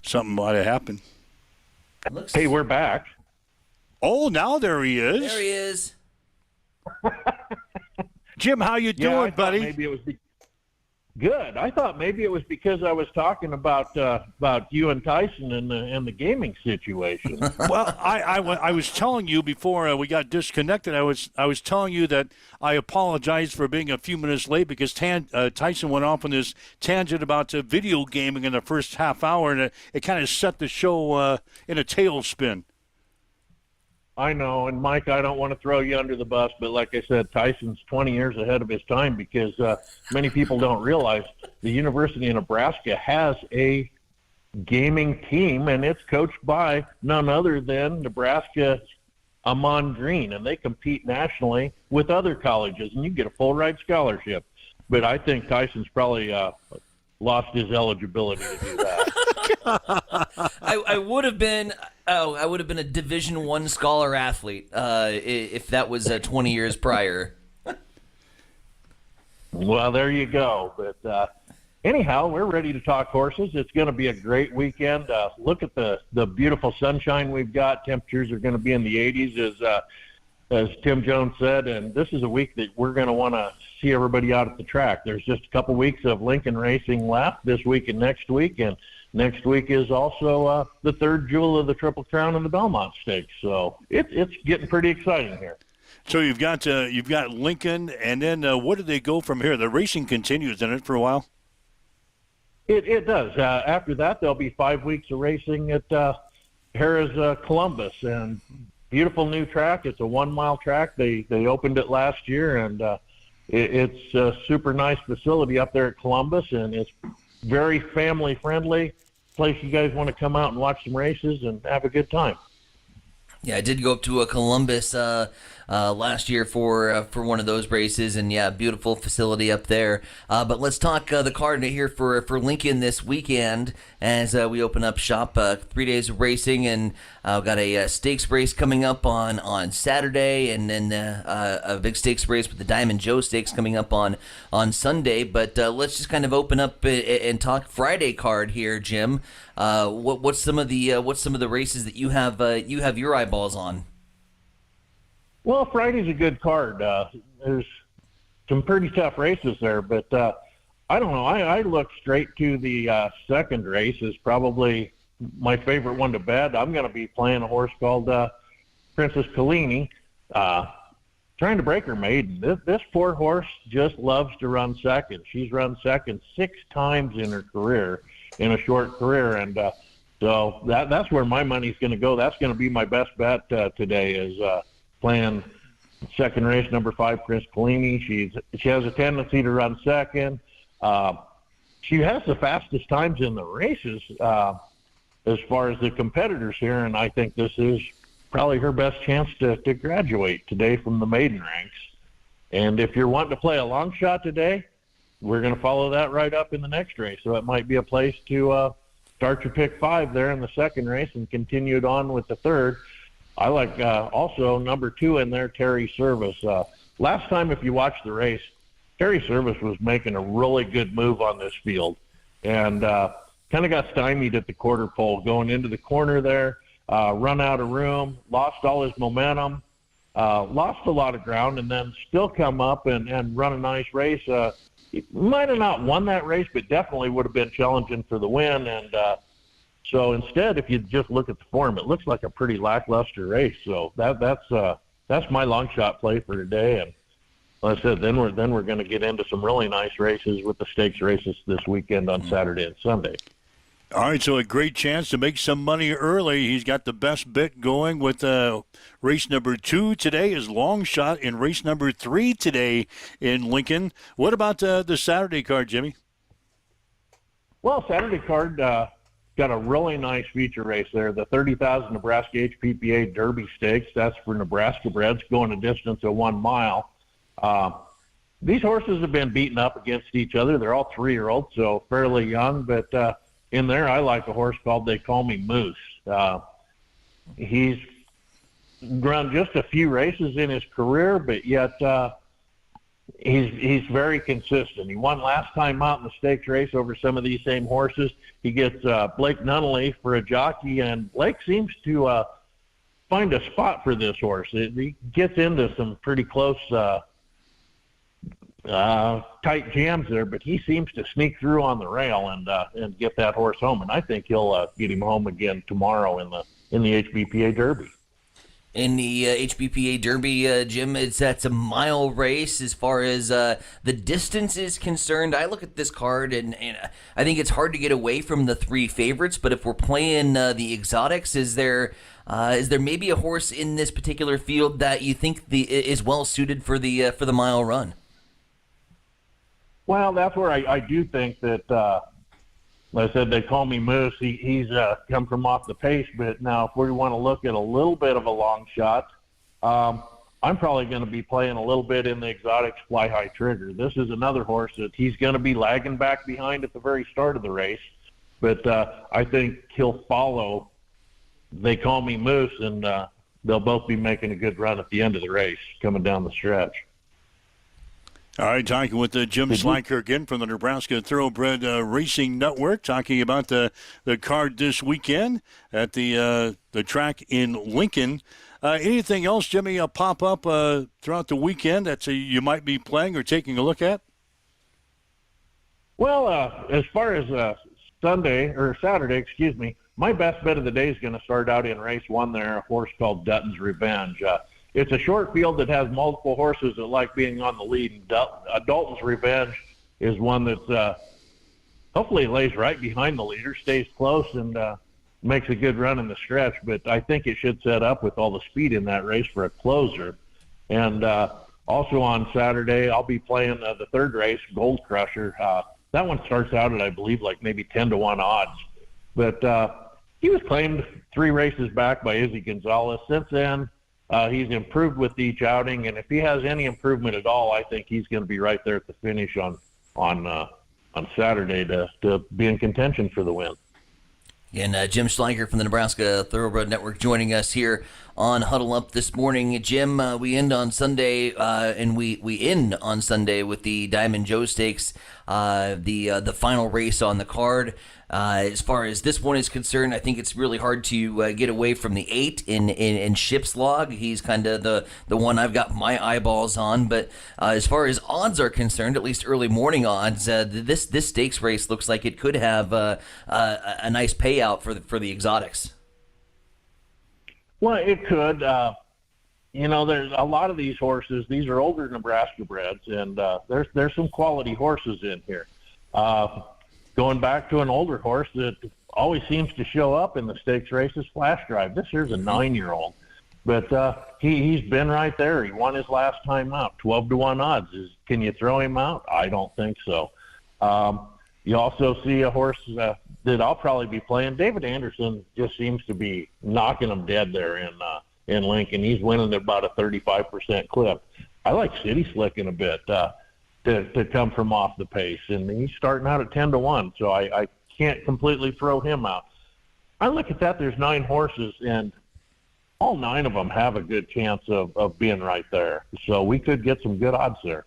Something might have happened. Hey, we're back. Oh, now there he is. There he is. Jim, how you doing, buddy? Maybe it was good. I thought maybe it was because I was talking about you and Tyson and the gaming situation. Well, I was telling you before we got disconnected. I was telling you that I apologize for being a few minutes late because Tyson went off on this tangent about video gaming in the first half hour, and it kind of set the show in a tailspin. I know, and Mike, I don't want to throw you under the bus, but like I said, Tyson's 20 years ahead of his time because many people don't realize the University of Nebraska has a gaming team, and it's coached by none other than Nebraska's Amon Green, and they compete nationally with other colleges, and you get a full-ride scholarship. But I think Tyson's probably lost his eligibility to do that. I would have been a Division I scholar athlete if that was 20 years prior. Well, there you go. But anyhow, we're ready to talk horses. It's going to be a great weekend. Look at the beautiful sunshine we've got. Temperatures are going to be in the 80s, as Tim Jones said, and this is a week that we're going to want to see everybody out at the track. There's just a couple weeks of Lincoln racing left this week and next week, and next week is also the third jewel of the Triple Crown and the Belmont Stakes. So it's getting pretty exciting here. So you've got Lincoln, and then what do they go from here? The racing continues, doesn't it, for a while? It does. After that, there'll be 5 weeks of racing at Harrah's Columbus, and beautiful new track. It's a 1 mile track. They opened it last year, and it's a super nice facility up there at Columbus, and it's very family friendly. Place you guys want to come out and watch some races and have a good time. Yeah, I did go up to Columbus last year for one of those races, and yeah, beautiful facility up there. But let's talk the card here for Lincoln this weekend as we open up shop. 3 days of racing, and we've got a stakes race coming up on Saturday, and then a big stakes race with the Diamond Joe Stakes coming up on Sunday. But let's just kind of open up and talk Friday card here, Jim. What's some of the races that you have your eyeballs on? Well, Friday's a good card. There's some pretty tough races there, but I don't know. I look straight to the second race is probably my favorite one to bet. I'm going to be playing a horse called Princess Collini, trying to break her maiden. This poor horse just loves to run second. She's run second 6 times in her career, in a short career, and so that's where my money's going to go. That's going to be my best bet today is playing second race, number 5, Princess Collini. She has a tendency to run second. She has the fastest times in the races, as far as the competitors here, and I think this is probably her best chance to graduate today from the maiden ranks. And if you're wanting to play a long shot today, we're going to follow that right up in the next race. So it might be a place to start your pick 5 there in the second race and continue it on with the third. I like also number 2 in there, Terry Service. Last time, if you watched the race, Terry Service was making a really good move on this field and kind of got stymied at the quarter pole going into the corner there, run out of room, lost all his momentum, lost a lot of ground, and then still come up and run a nice race. He might have not won that race, but definitely would have been challenging for the win. And so instead, if you just look at the form, it looks like a pretty lackluster race. So that's my long shot play for today. And like I said, then we're going to get into some really nice races with the stakes races this weekend on Saturday and Sunday. All right, so a great chance to make some money early. He's got the best bet going with race number 2 today, his long shot, in race number 3 today in Lincoln. What about the Saturday card, Jimmy? Well, Saturday card got a really nice feature race there, the 30,000 Nebraska HPPA Derby Stakes. That's for Nebraska breds going a distance of 1 mile. These horses have been beaten up against each other. They're all 3-year-olds, so fairly young, but in there, I like a horse called They Call Me Moose. He's run just a few races in his career, but yet he's very consistent. He won last time out in the stakes race over some of these same horses. He gets Blake Nunnally for a jockey, and Blake seems to find a spot for this horse. He gets into some pretty close tight jams there, but he seems to sneak through on the rail and get that horse home. And I think he'll get him home again tomorrow in the HBPA Derby. In the HBPA Derby, Jim, that's a mile race as far as the distance is concerned. I look at this card, and I think it's hard to get away from the 3 favorites. But if we're playing the exotics, is there maybe a horse in this particular field that you think is well suited for the mile run? Well, that's where I do think that, like I said, They Call Me Moose. He's come from off the pace, but now if we want to look at a little bit of a long shot, I'm probably going to be playing a little bit in the exotics Fly High Trigger. This is another horse that he's going to be lagging back behind at the very start of the race, but I think he'll follow They Call Me Moose, and they'll both be making a good run at the end of the race coming down the stretch. All right, talking with Jim Slanker again from the Nebraska Thoroughbred Racing Network, talking about the card this weekend at the track in Lincoln. Anything else, Jimmy, pop up throughout the weekend that you might be playing or taking a look at? Well, as far as Saturday, my best bet of the day is going to start out in race 1 there, a horse called Dutton's Revenge. It's a short field that has multiple horses that like being on the lead. And Dalton's Revenge is one that hopefully lays right behind the leader, stays close, and makes a good run in the stretch. But I think it should set up with all the speed in that race for a closer. And also on Saturday, I'll be playing the third race, Gold Crusher. That one starts out at, I believe, like maybe 10-1 odds. But he was claimed 3 races back by Izzy Gonzalez. Since then, he's improved with each outing, and if he has any improvement at all, I think he's going to be right there at the finish on Saturday to be in contention for the win. And Jim Schleicher from the Nebraska Thoroughbred Network joining us here on Huddle Up this morning. Jim, we end on Sunday, and we end on Sunday with the Diamond Joe Stakes, the final race on the card. As far as this one is concerned, I think it's really hard to get away from the 8 in Ship's Log. He's kind of the one I've got my eyeballs on. But as far as odds are concerned, at least early morning odds, this stakes race looks like it could have a nice payout for the exotics. Well, it could. There's a lot of these horses. These are older Nebraska breds, and there's some quality horses in here. Going back to an older horse that always seems to show up in the stakes races, Flash Drive. This here's a 9-year-old, but he's been right there. He won his last time out, 12-1 odds. Can you throw him out? I don't think so. You also see a horse that I'll probably be playing. David Anderson just seems to be knocking them dead there in Lincoln. He's winning at about a 35% clip. I like City Slicking a bit to come from off the pace, and he's starting out at 10-1, so I can't completely throw him out. I look at that. There's 9 horses, and all 9 of them have a good chance of being right there. So we could get some good odds there.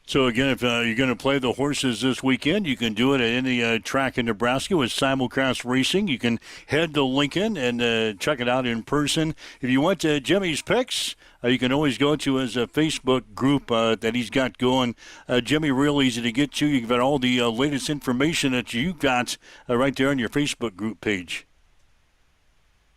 So, again, if you're going to play the horses this weekend, you can do it at any track in Nebraska with simulcast racing. You can head to Lincoln and check it out in person. If you want Jimmy's picks, you can always go to his Facebook group that he's got going. Jimmy, real easy to get to. You've got all the latest information that you got right there on your Facebook group page.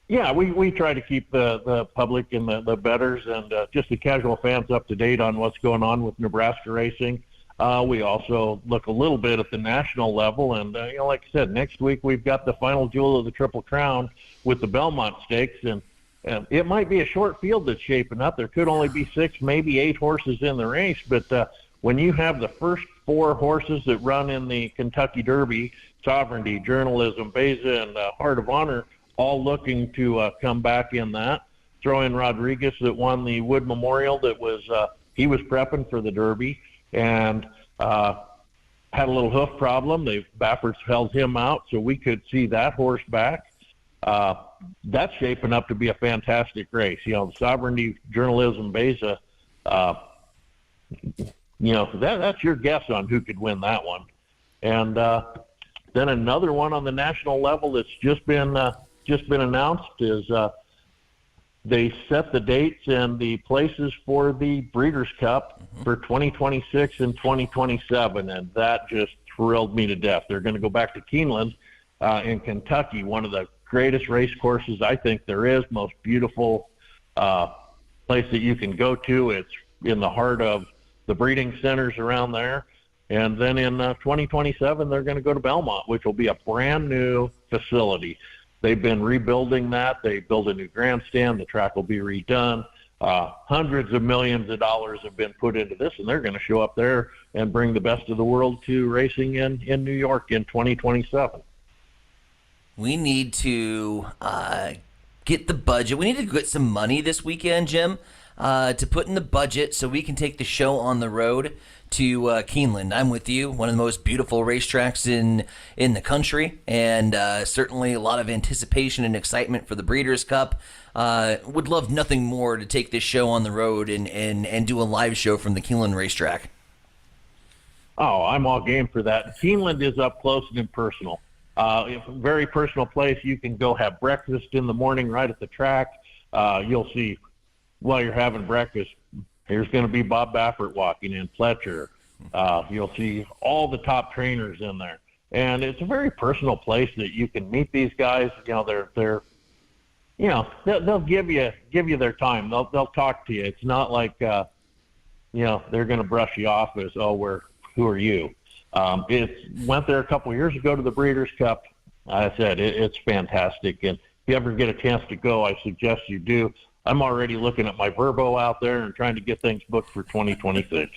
Yeah, we try to keep the public and the bettors and just the casual fans up to date on what's going on with Nebraska racing. We also look a little bit at the national level, and like I said, next week we've got the final jewel of the Triple Crown with the Belmont Stakes, and it might be a short field that's shaping up. There could only be 6, maybe 8 horses in the race, but when you have the first 4 horses that run in the Kentucky Derby, Sovereignty, Journalism, Beza, and Heart of Honor, all looking to come back in that. Throw in Rodriguez that won the Wood Memorial that was he was prepping for the Derby and had a little hoof problem. The Bafferts held him out, so we could see that horse back. That's shaping up to be a fantastic race. The Sovereignty, Journalism, Beza, that's your guess on who could win that one. And then another one on the national level that's just been announced is they set the dates and the places for the Breeders' Cup for 2026 and 2027, and that just thrilled me to death. They're going to go back to Keeneland in Kentucky, one of the greatest race courses I think there is, most beautiful place that you can go to. It's in the heart of the breeding centers around there. And then in 2027, they're going to go to Belmont, which will be a brand new facility. They've been rebuilding that. They built a new grandstand. The track will be redone. Hundreds of millions of dollars have been put into this, and they're going to show up there and bring the best of the world to racing in New York in 2027. We need to get the budget. We need to get some money this weekend, Jim, to put in the budget so we can take the show on the road to Keeneland. I'm with you. One of the most beautiful racetracks in the country, and certainly a lot of anticipation and excitement for the Breeders' Cup. Would love nothing more to take this show on the road and do a live show from the Keeneland racetrack. Oh, I'm all game for that. Keeneland is up close and personal. It's a very personal place. You can go have breakfast in the morning right at the track. You'll see while you're having breakfast, here's going to be Bob Baffert walking in, Fletcher. You'll see all the top trainers in there. And it's a very personal place that you can meet these guys. They're they'll give you their time. They'll talk to you. It's not like they're going to brush you off as, who are you? Went there a couple of years ago to the Breeders' Cup. I said it's fantastic. And if you ever get a chance to go, I suggest you do. I'm already looking at my Verbo out there and trying to get things booked for 2026.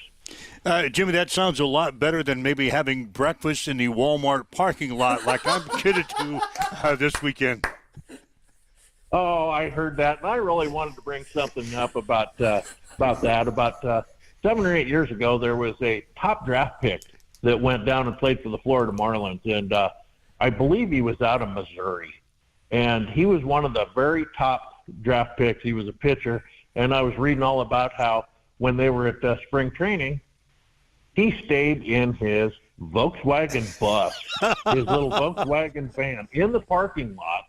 Jimmy, that sounds a lot better than maybe having breakfast in the Walmart parking lot like I'm committed to this weekend. Oh, I heard that, and I really wanted to bring something up about that. About 7 or 8 years ago, there was a top draft pick that went down and played for the Florida Marlins, and I believe he was out of Missouri. And he was one of the very top draft picks. He was a pitcher, and I was reading all about how when they were at spring training, he stayed in his Volkswagen bus, his little Volkswagen van, in the parking lot.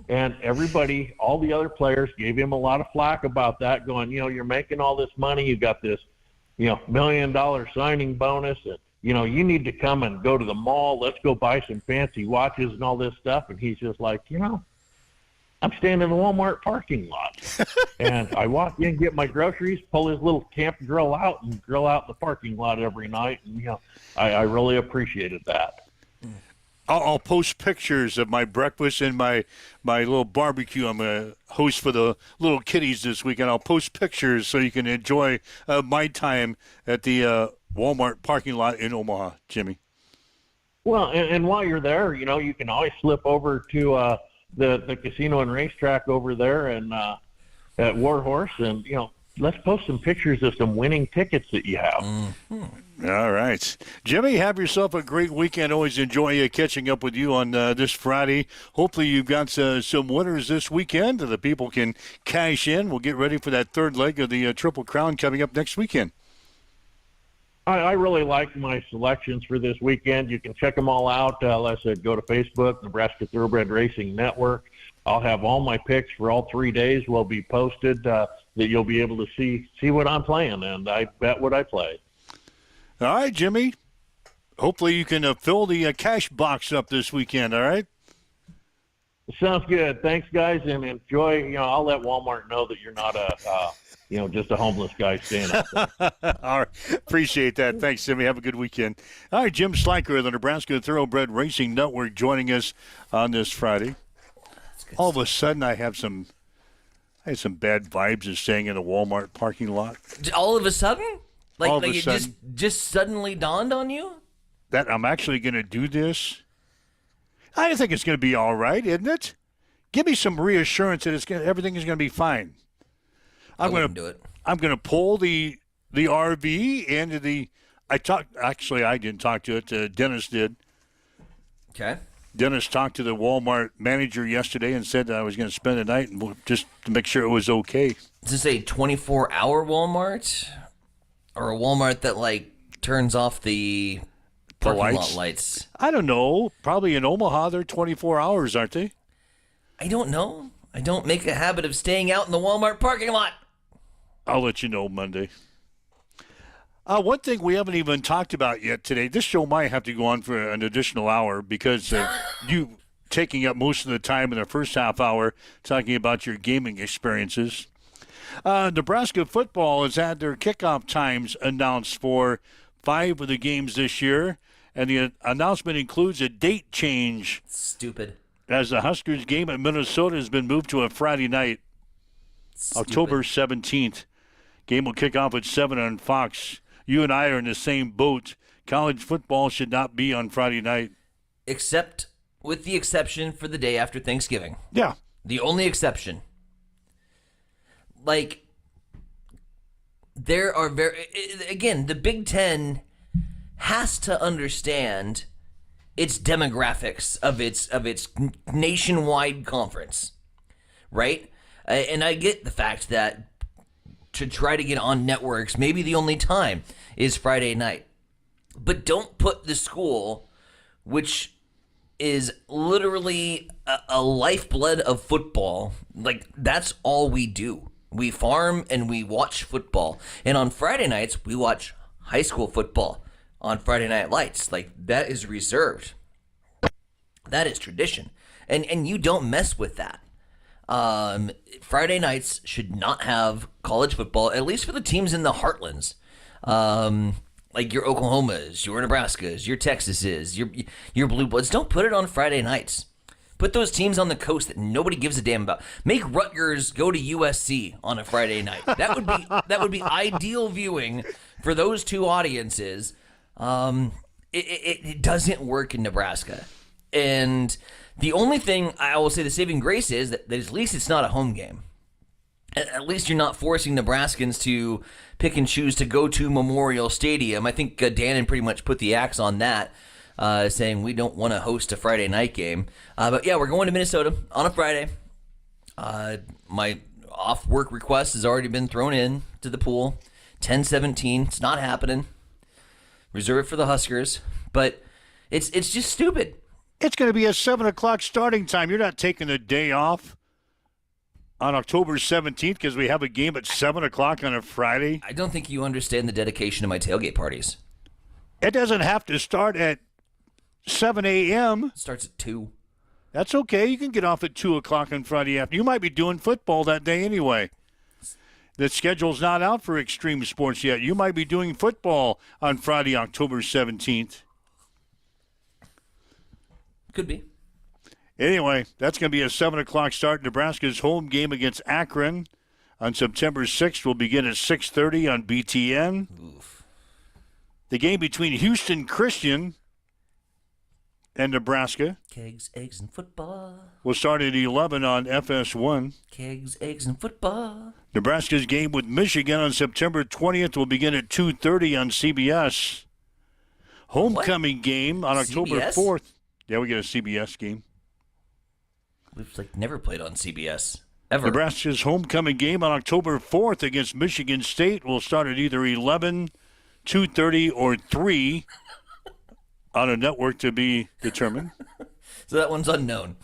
And everybody, all the other players, gave him a lot of flack about that, going, you're making all this money. You got this, $1 million signing bonus. And, you need to come and go to the mall. Let's go buy some fancy watches and all this stuff. And he's just like, I'm standing in the Walmart parking lot. And I walk in, get my groceries, pull his little camp grill out, and grill out in the parking lot every night. And, I really appreciated that. I'll post pictures of my breakfast and my little barbecue. I'm a host for the little kiddies this weekend. I'll post pictures so you can enjoy my time at the Walmart parking lot in Omaha, Jimmy. Well, and while you're there, you can always slip over to the casino and racetrack over there and at Warhorse, and let's post some pictures of some winning tickets that you have. Mm-hmm. All right. Jimmy, have yourself a great weekend. Always enjoy catching up with you on this Friday. Hopefully you've got some winners this weekend that the people can cash in. We'll get ready for that third leg of the Triple Crown coming up next weekend. I really like my selections for this weekend. You can check them all out. Like I said, go to Facebook, Nebraska Thoroughbred Racing Network. I'll have all my picks for all 3 days will be posted that you'll be able to see what I'm playing, and I bet what I play. All right, Jimmy. Hopefully you can fill the cash box up this weekend, all right? Sounds good. Thanks, guys, and enjoy. I'll let Walmart know that you're not just a homeless guy staying out there. All right. Appreciate that. Thanks, Jimmy. Have a good weekend. All right, Jim Sliker of the Nebraska Thoroughbred Racing Network joining us on this Friday. All of a sudden, I had some bad vibes of staying in a Walmart parking lot. All of a sudden? All of a it sudden, just suddenly dawned on you? That I'm actually going to do this. I think it's going to be all right, isn't it? Give me some reassurance that everything is going to be fine. I'm going to do it. I'm going to pull the RV into the. I didn't talk to it. Dennis did. Okay. Dennis talked to the Walmart manager yesterday and said that I was going to spend the night and just to make sure it was okay. Is this a 24-hour Walmart, or a Walmart that turns off the parking lot lights? I don't know. Probably in Omaha, they're 24 hours, aren't they? I don't know. I don't make a habit of staying out in the Walmart parking lot. I'll let you know Monday. One thing we haven't even talked about yet today, this show might have to go on for an additional hour because you taking up most of the time in the first half hour talking about your gaming experiences. Nebraska football has had their kickoff times announced for 5 of the games this year, and the announcement includes a date change. Stupid. As the Huskers game at Minnesota has been moved to a Friday night, October 17th. Game will kick off at 7 on Fox. You and I are in the same boat. College football should not be on Friday night. Except with the exception for the day after Thanksgiving. Yeah. The only exception. There are the Big Ten has to understand its demographics of its nationwide conference, right? And I get the fact that to try to get on networks, maybe the only time is Friday night. But don't put the school, which is literally a lifeblood of football, that's all we do. We farm and we watch football. And on Friday nights, we watch high school football on Friday Night Lights. That is reserved. That is tradition. And you don't mess with that. Friday nights should not have college football, at least for the teams in the heartlands. Your Oklahomas, your Nebraskas, your Texases, your Blue Bloods. Don't put it on Friday nights. Put those teams on the coast that nobody gives a damn about. Make Rutgers go to USC on a Friday night. That would be ideal viewing for those two audiences. It doesn't work in Nebraska. And the only thing I will say the saving grace is that at least it's not a home game. At least you're not forcing Nebraskans to pick and choose to go to Memorial Stadium. I think Dannon pretty much put the axe on that, saying we don't want to host a Friday night game. But yeah, we're going to Minnesota on a Friday. My off-work request has already been thrown in to the pool. 10-17. It's not happening. Reserved for the Huskers. But it's just stupid. It's going to be a 7 o'clock starting time. You're not taking a day off on October 17th because we have a game at 7 o'clock on a Friday. I don't think you understand the dedication to my tailgate parties. It doesn't have to start at 7 a.m. It starts at 2. That's okay. You can get off at 2 o'clock on Friday afternoon. You might be doing football that day anyway. The schedule's not out for extreme sports yet. You might be doing football on Friday, October 17th. Could be. Anyway, that's going to be a 7 o'clock start. Nebraska's home game against Akron on September 6th will begin at 6:30 on BTN. Oof. The game between Houston Christian and Nebraska. Kegs, eggs, and football. Will start at 11 on FS1. Kegs, eggs, and football. Nebraska's game with Michigan on September 20th will begin at 2:30 on CBS. Homecoming game on October CBS? 4th. Yeah, we get a CBS game. We've never played on CBS ever. Nebraska's homecoming game on October 4th against Michigan State will start at either 11, 2:30, or 3 on a network to be determined. So that one's unknown.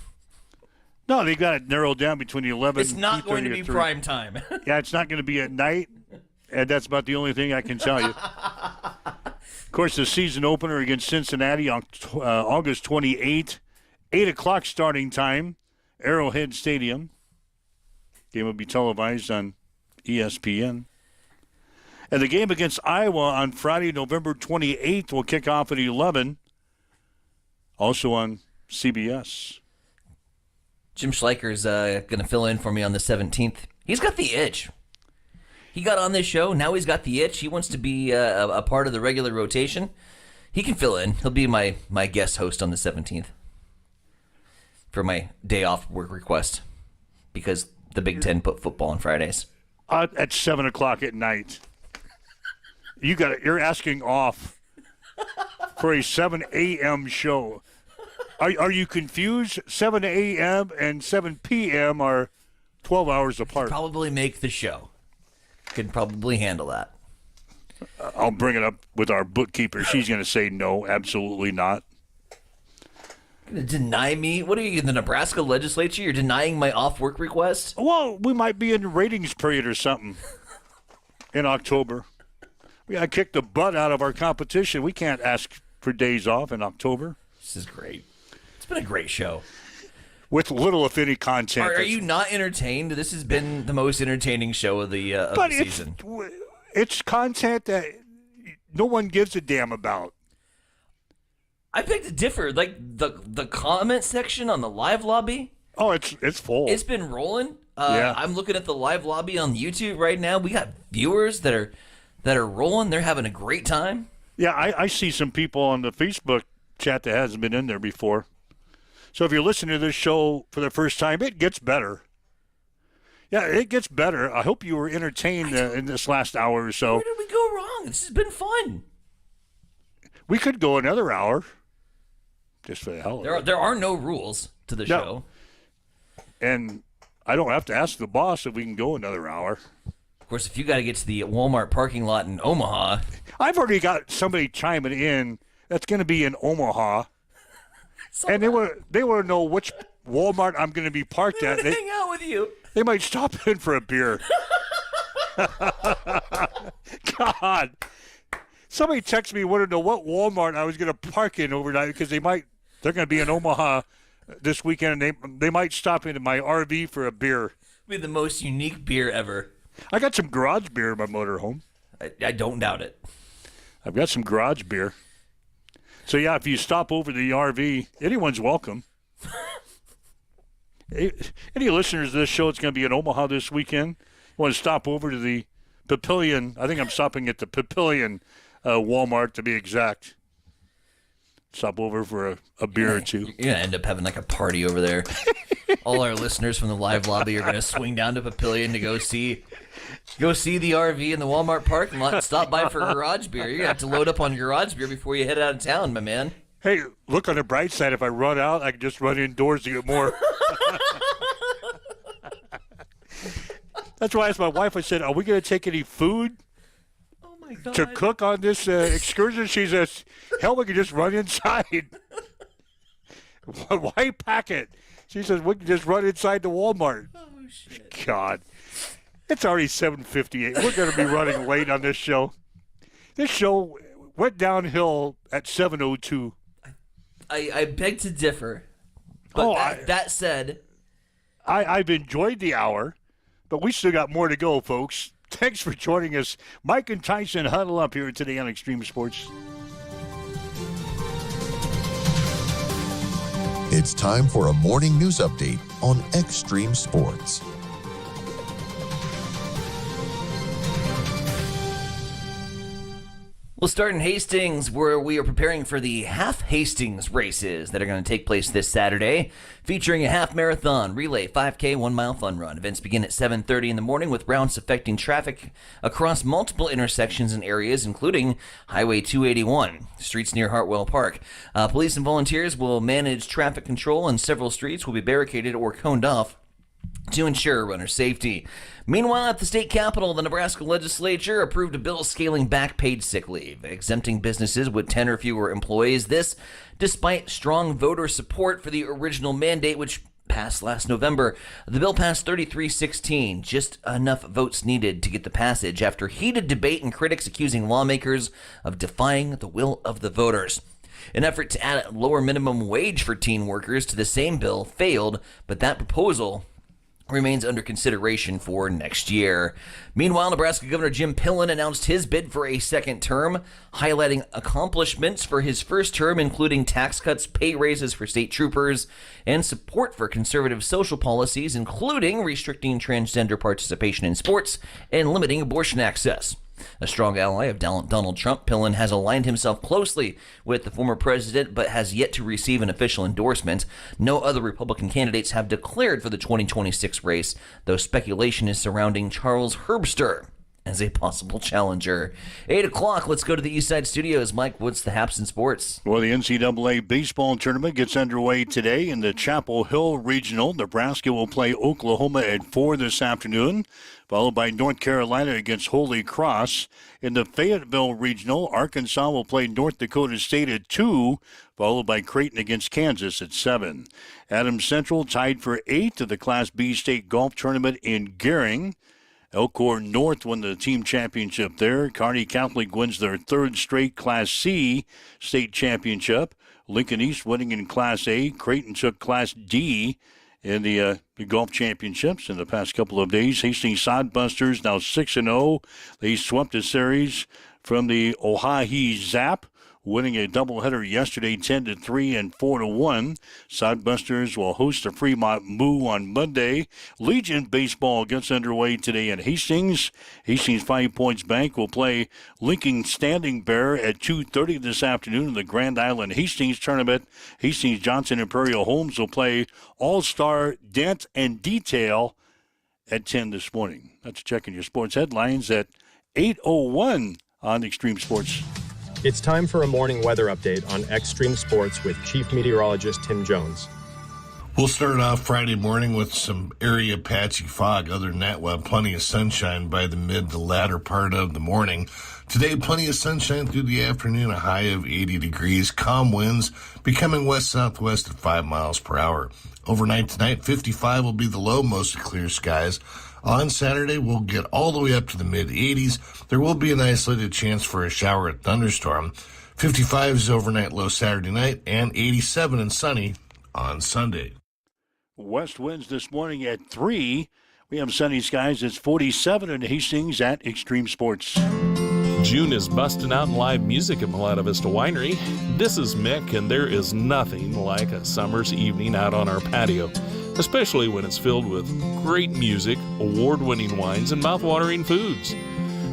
No, they got it narrowed down between 11 It's not going to be 3. prime time. Yeah, it's not going to be at night, and that's about the only thing I can tell you. Of course, the season opener against Cincinnati on August 28th, 8 o'clock starting time, Arrowhead Stadium. Game will be televised on ESPN. And the game against Iowa on Friday, November 28th will kick off at 11, also on CBS. Jim Schleicher's going to fill in for me on the 17th. He's got the itch. He got on this show. Now he's got the itch. He wants to be a part of the regular rotation. He can fill in. He'll be my guest host on the 17th for my day off work request because the Big Ten put football on Fridays. At 7 o'clock at night. You're asking off for a 7 a.m. show. Are you confused? 7 a.m. and 7 p.m. are 12 hours apart. Probably make the show. Could probably handle that. I'll bring it up with our bookkeeper. She's going to say no, absolutely not. Going to deny me? What are you, in the Nebraska legislature? You're denying my off-work request? Well, we might be in the ratings period or something in October. We got to kick the butt out of our competition. We can't ask for days off in October. This is great. It's been a great show. With little, if any, content. Are you not entertained? This has been the most entertaining show of the season. It's content that no one gives a damn about. I beg to differ. Like the comment section on the live lobby. Oh, it's full. It's been rolling. Yeah. I'm looking at the live lobby on YouTube right now. We got viewers that are rolling. They're having a great time. Yeah, I see some people on the Facebook chat that hasn't been in there before. So if you're listening to this show for the first time, it gets better. Yeah, it gets better. I hope you were entertained in this last hour or so. Where did we go wrong? This has been fun. We could go another hour, just for the hell of it. There are no rules to the show. And I don't have to ask the boss if we can go another hour. Of course, if you got to get to the Walmart parking lot in Omaha. I've already got somebody chiming in that's going to be in Omaha. And they want to know which Walmart I'm going to be parked at. They hang out with you. They might stop in for a beer. God. Somebody texted me, wanted to know what Walmart I was going to park in overnight because they're going to be in Omaha this weekend, and they might stop into my RV for a beer. It'll be the most unique beer ever. I got some garage beer in my motorhome. I don't doubt it. I've got some garage beer. So, yeah, if you stop over to the RV, anyone's welcome. Any listeners to this show that's going to be in Omaha this weekend, want to stop over to the Papillion. I think I'm stopping at the Papillion Walmart, to be exact. Stop over for a beer or two. You're going to end up having like a party over there. All our listeners from the live lobby are going to swing down to Papillion to go see the RV in the Walmart parking lot and stop by for garage beer. You're going to have to load up on garage beer before you head out of town, my man. Hey, look on the bright side. If I run out, I can just run indoors to get more. That's why I asked my wife, I said, are we going to take any food to cook on this excursion? She says, hell, we can just run inside. Why pack it? She says, we can just run inside the Walmart. Oh, shit. God. It's already 7:58. We're going to be running late on this show. This show went downhill at 7:02. I beg to differ. But that said, I've enjoyed the hour, but we still got more to go, folks. Thanks for joining us. Mike and Tyson huddle up here today on Extreme Sports. It's time for a morning news update on Extreme Sports. We'll start in Hastings, where we are preparing for the half Hastings races that are going to take place this Saturday, featuring a half marathon, relay, 5K, 1 mile fun run. Events begin at 7:30 in the morning with routes affecting traffic across multiple intersections and areas, including Highway 281, streets near Hartwell Park. Police and volunteers will manage traffic control, and several streets will be barricaded or coned off to ensure runner safety. Meanwhile, at the state capitol, the Nebraska legislature approved a bill scaling back paid sick leave, exempting businesses with 10 or fewer employees. This, despite strong voter support for the original mandate, which passed last November. The bill passed 33-16, just enough votes needed to get the passage after heated debate and critics accusing lawmakers of defying the will of the voters. An effort to add a lower minimum wage for teen workers to the same bill failed, but that proposal remains under consideration for next year. Meanwhile, Nebraska Governor Jim Pillen announced his bid for a second term, highlighting accomplishments for his first term, including tax cuts, pay raises for state troopers, and support for conservative social policies, including restricting transgender participation in sports and limiting abortion access. A strong ally of Donald Trump, Pillen has aligned himself closely with the former president, but has yet to receive an official endorsement. No other Republican candidates have declared for the 2026 race, though speculation is surrounding Charles Herbster as a possible challenger. 8 o'clock, let's go to the East Side Studios. Mike, what's the haps in sports? Well, the NCAA baseball tournament gets underway today in the Chapel Hill Regional. Nebraska will play Oklahoma at 4 this afternoon, followed by North Carolina against Holy Cross. In the Fayetteville Regional, Arkansas will play North Dakota State at 2, followed by Creighton against Kansas at 7. Adams Central tied for 8th of the Class B state golf tournament in Gering. Elkhorn North won the team championship there. Kearney Catholic wins their 3rd straight Class C state championship. Lincoln East winning in Class A. Creighton took Class D in the golf championships in the past couple of days. Hastings Sodbusters now 6-0. They swept the series from the Oahe Zap, winning a doubleheader yesterday, 10-3 and 4-1. Sodbusters will host the Fremont Moo on Monday. Legion baseball gets underway today in Hastings. Hastings 5 Points Bank will play Lincoln Standing Bear at 2:30 this afternoon in the Grand Island Hastings tournament. Hastings Johnson Imperial Homes will play All-Star Dent and Detail at 10 this morning. That's checking your sports headlines at 8:01 on Extreme Sports. It's time for a morning weather update on Extreme Sports with Chief Meteorologist Tim Jones. We'll start off Friday morning with some area patchy fog. Other than that, we'll have plenty of sunshine by the mid to latter part of the morning. Today, plenty of sunshine through the afternoon, a high of 80 degrees. Calm winds becoming west-southwest at 5 miles per hour. Overnight tonight, 55 will be the low, mostly clear skies. On Saturday, we'll get all the way up to the mid-80s. There will be an isolated chance for a shower or thunderstorm. 55 is overnight low Saturday night, and 87 and sunny on Sunday. West winds this morning at 3. We have sunny skies. It's 47 in Hastings at Extreme Sports. June is busting out in live music at Maletta Vista Winery. This is Mick, and there is nothing like a summer's evening out on our patio, especially when it's filled with great music, award-winning wines, and mouth-watering foods.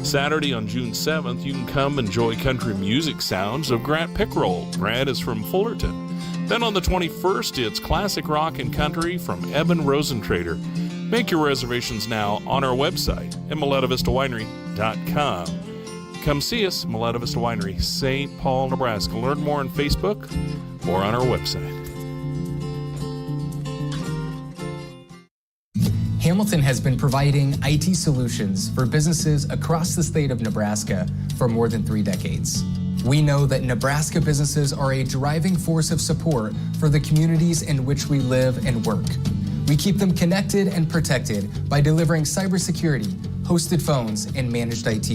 Saturday on June 7th, you can come enjoy country music sounds of Grant Pickrell. Grant is from Fullerton. Then on the 21st, it's classic rock and country from Eben Rosentrader. Make your reservations now on our website at MalettaVistaWinery.com. Come see us, Maletta Vista Winery, St. Paul, Nebraska. Learn more on Facebook or on our website. Hamilton has been providing IT solutions for businesses across the state of Nebraska for more than 3 decades. We know that Nebraska businesses are a driving force of support for the communities in which we live and work. We keep them connected and protected by delivering cybersecurity, hosted phones, and managed IT.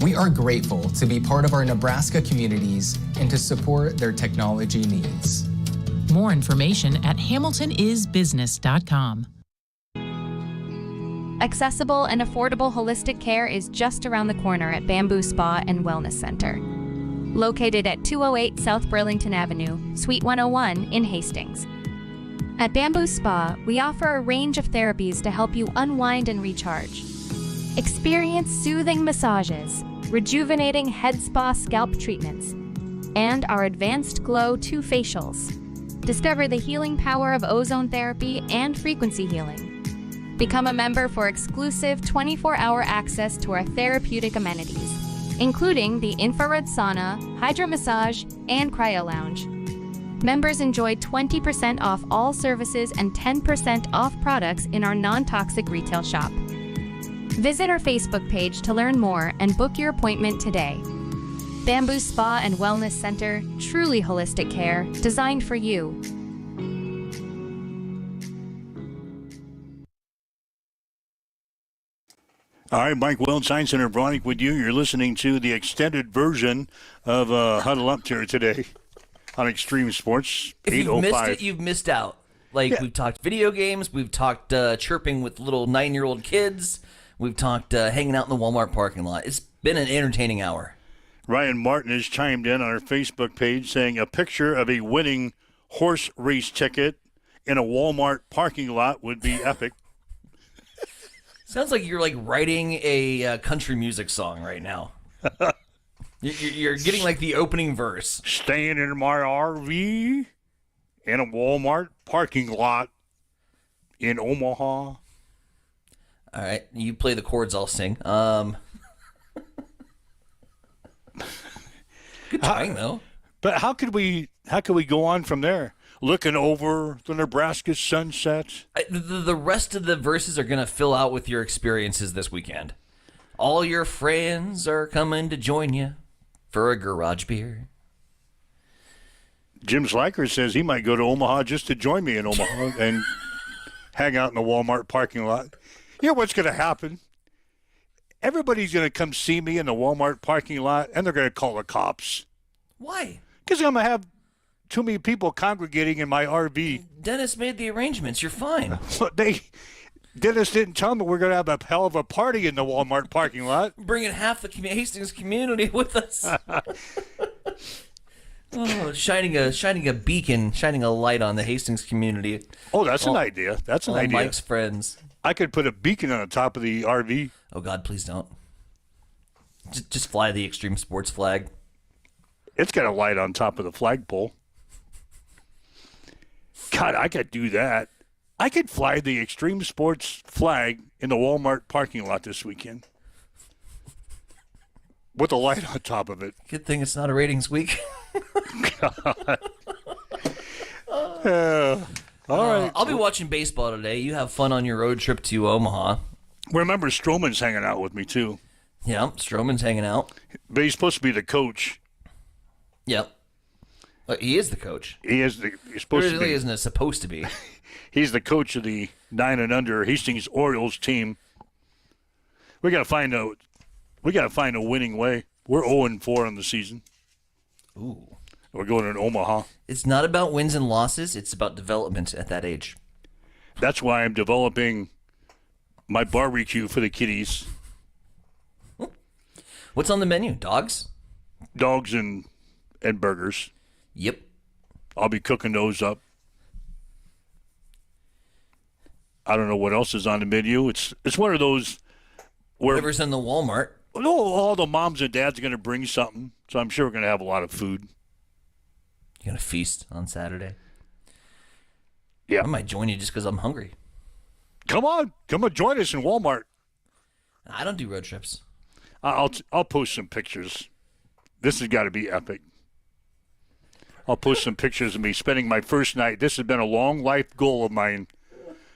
We are grateful to be part of our Nebraska communities and to support their technology needs. More information at hamiltonisbusiness.com. Accessible and affordable holistic care is just around the corner at Bamboo Spa and Wellness Center. Located at 208 South Burlington Avenue, Suite 101 in Hastings. At Bamboo Spa, we offer a range of therapies to help you unwind and recharge. Experience soothing massages, rejuvenating head spa scalp treatments, and our Advanced Glow 2 facials. Discover the healing power of ozone therapy and frequency healing. Become a member for exclusive 24-hour access to our therapeutic amenities, including the infrared sauna, hydro massage, and cryo lounge. Members enjoy 20% off all services and 10% off products in our non-toxic retail shop. Visit our Facebook page to learn more and book your appointment today. Bamboo Spa and Wellness Center, truly holistic care, designed for you. All right, Mike Welch, Science Center, Bronick with you. You're listening to the extended version of Huddle Up here today on Extreme Sports. If you've missed it, you've missed out. We've talked video games, we've talked chirping with little 9-year-old kids, we've talked hanging out in the Walmart parking lot. It's been an entertaining hour. Ryan Martin has chimed in on our Facebook page saying a picture of a winning horse race ticket in a Walmart parking lot would be epic. Sounds like you're writing a country music song right now. You're getting the opening verse. Staying in my RV in a Walmart parking lot in Omaha. All right, you play the chords, I'll sing. Good trying, though. But how could we go on from there? Looking over the Nebraska sunset. The rest of the verses are going to fill out with your experiences this weekend. All your friends are coming to join you for a garage beer. Jim Sliker says he might go to Omaha just to join me in Omaha and hang out in the Walmart parking lot. You know what's going to happen? Everybody's going to come see me in the Walmart parking lot, and they're going to call the cops. Why? Because I'm going to have too many people congregating in my RV. Dennis made the arrangements. You're fine. Dennis didn't tell me we're going to have a hell of a party in the Walmart parking lot. Bringing half the Hastings community with us. Shining a beacon, shining a light on the Hastings community. Oh, that's an idea. That's an idea. Mike's friends. I could put a beacon on the top of the RV. Oh, God, please don't. Just fly the Extreme Sports flag. It's got a light on top of the flagpole. God, I could do that. I could fly the Extreme Sports flag in the Walmart parking lot this weekend with a light on top of it. Good thing it's not a ratings week. All right. I'll be watching baseball today. You have fun on your road trip to Omaha. Remember, Stroman's hanging out with me, too. Yeah, Stroman's hanging out. But he's supposed to be the coach. Yep. He is the coach. He's supposed to be. Isn't supposed to be. He's the coach of the 9 and under Hastings Orioles team. We got to find a winning way. We're 0-4 on the season. Ooh. We're going to Omaha. It's not about wins and losses. It's about development at that age. That's why I'm developing my barbecue for the kiddies. What's on the menu? Dogs? Dogs and burgers. Yep. I'll be cooking those up. I don't know what else is on the menu. It's one of those where whatever's in the Walmart. No, all the moms and dads are going to bring something, so I'm sure we're going to have a lot of food. You going to feast on Saturday? Yeah. I might join you just because I'm hungry. Come on, join us in Walmart. I don't do road trips. I'll post some pictures. This has got to be epic. I'll post some pictures of me spending my first night. This has been a long life goal of mine,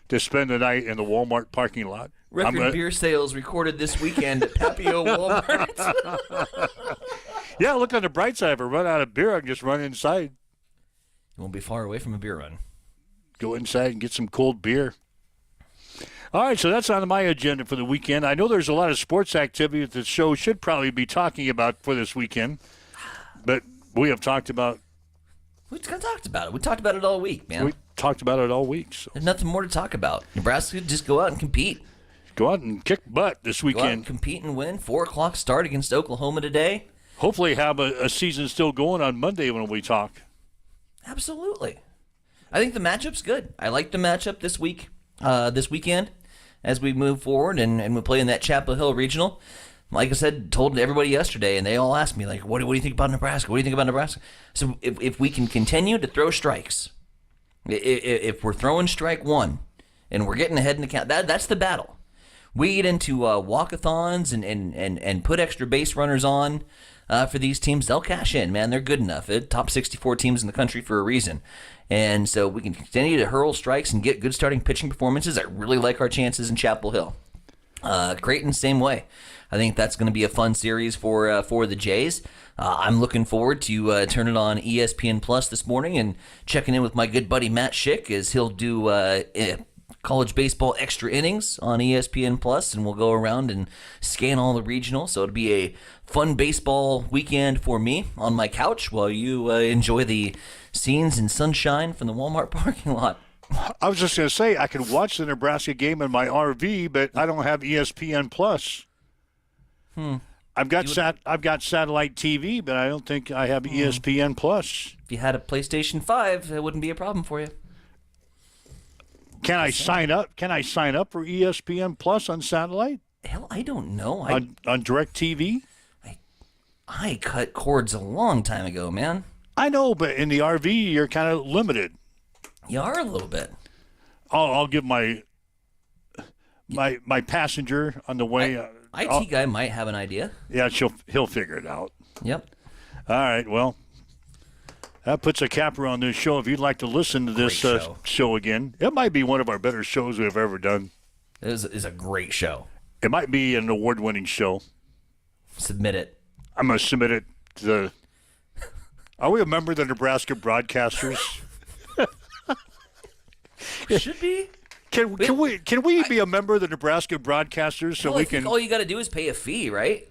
to spend the night in the Walmart parking lot. Record beer sales recorded this weekend at Papio Walmart. Yeah, look on the bright side. If I run out of beer, I can just run inside. You won't be far away from a beer run. Go inside and get some cold beer. All right, so that's on my agenda for the weekend. I know there's a lot of sports activity that the show should probably be talking about for this weekend, but we have talked about. We talked about it. We talked about it all week, man. We talked about it all week. So. There's nothing more to talk about. Nebraska, just go out and compete. Go out and kick butt this weekend. Go out and compete and win. 4 o'clock start against Oklahoma today. Hopefully have a season still going on Monday when we talk. Absolutely. I think the matchup's good. I like the matchup this weekend, as we move forward and we play in that Chapel Hill Regional. like I said, told everybody yesterday, and they all asked me, like, what do you think about Nebraska? What do you think about Nebraska? So if we can continue to throw strikes, if we're throwing strike one and we're getting ahead in the count, that's the battle. We get into walkathons and put extra base runners on for these teams, they'll cash in, man. They're good enough. Top 64 teams in the country for a reason. And so we can continue to hurl strikes and get good starting pitching performances. I really like our chances in Chapel Hill. Creighton, same way. I think that's going to be a fun series for the Jays. I'm looking forward to turning on ESPN Plus this morning and checking in with my good buddy Matt Schick as he'll do college baseball extra innings on ESPN Plus, and we'll go around and scan all the regionals. So it'll be a fun baseball weekend for me on my couch while you enjoy the scenes and sunshine from the Walmart parking lot. I was just going to say, I can watch the Nebraska game in my RV, but I don't have ESPN Plus. I've got satellite TV, but I don't think I have ESPN Plus. If you had a PlayStation 5, it wouldn't be a problem for you. Can I sign up? Can I sign up for ESPN Plus on satellite? Hell, I don't know. On DirecTV? I cut cords a long time ago, man. I know, but in the RV, you're kind of limited. You are a little bit. I'll give my passenger on the way. IT guy might have an idea. Yeah, he'll figure it out. Yep. All right. Well, that puts a capper on this show. If you'd like to listen to this show again, it might be one of our better shows we've ever done. It is a great show. It might be an award-winning show. Submit it. I'm going to submit it to the... Are we a member of the Nebraska Broadcasters? Should be. Can we be a member of the Nebraska Broadcasters so we can? All you got to do is pay a fee, right?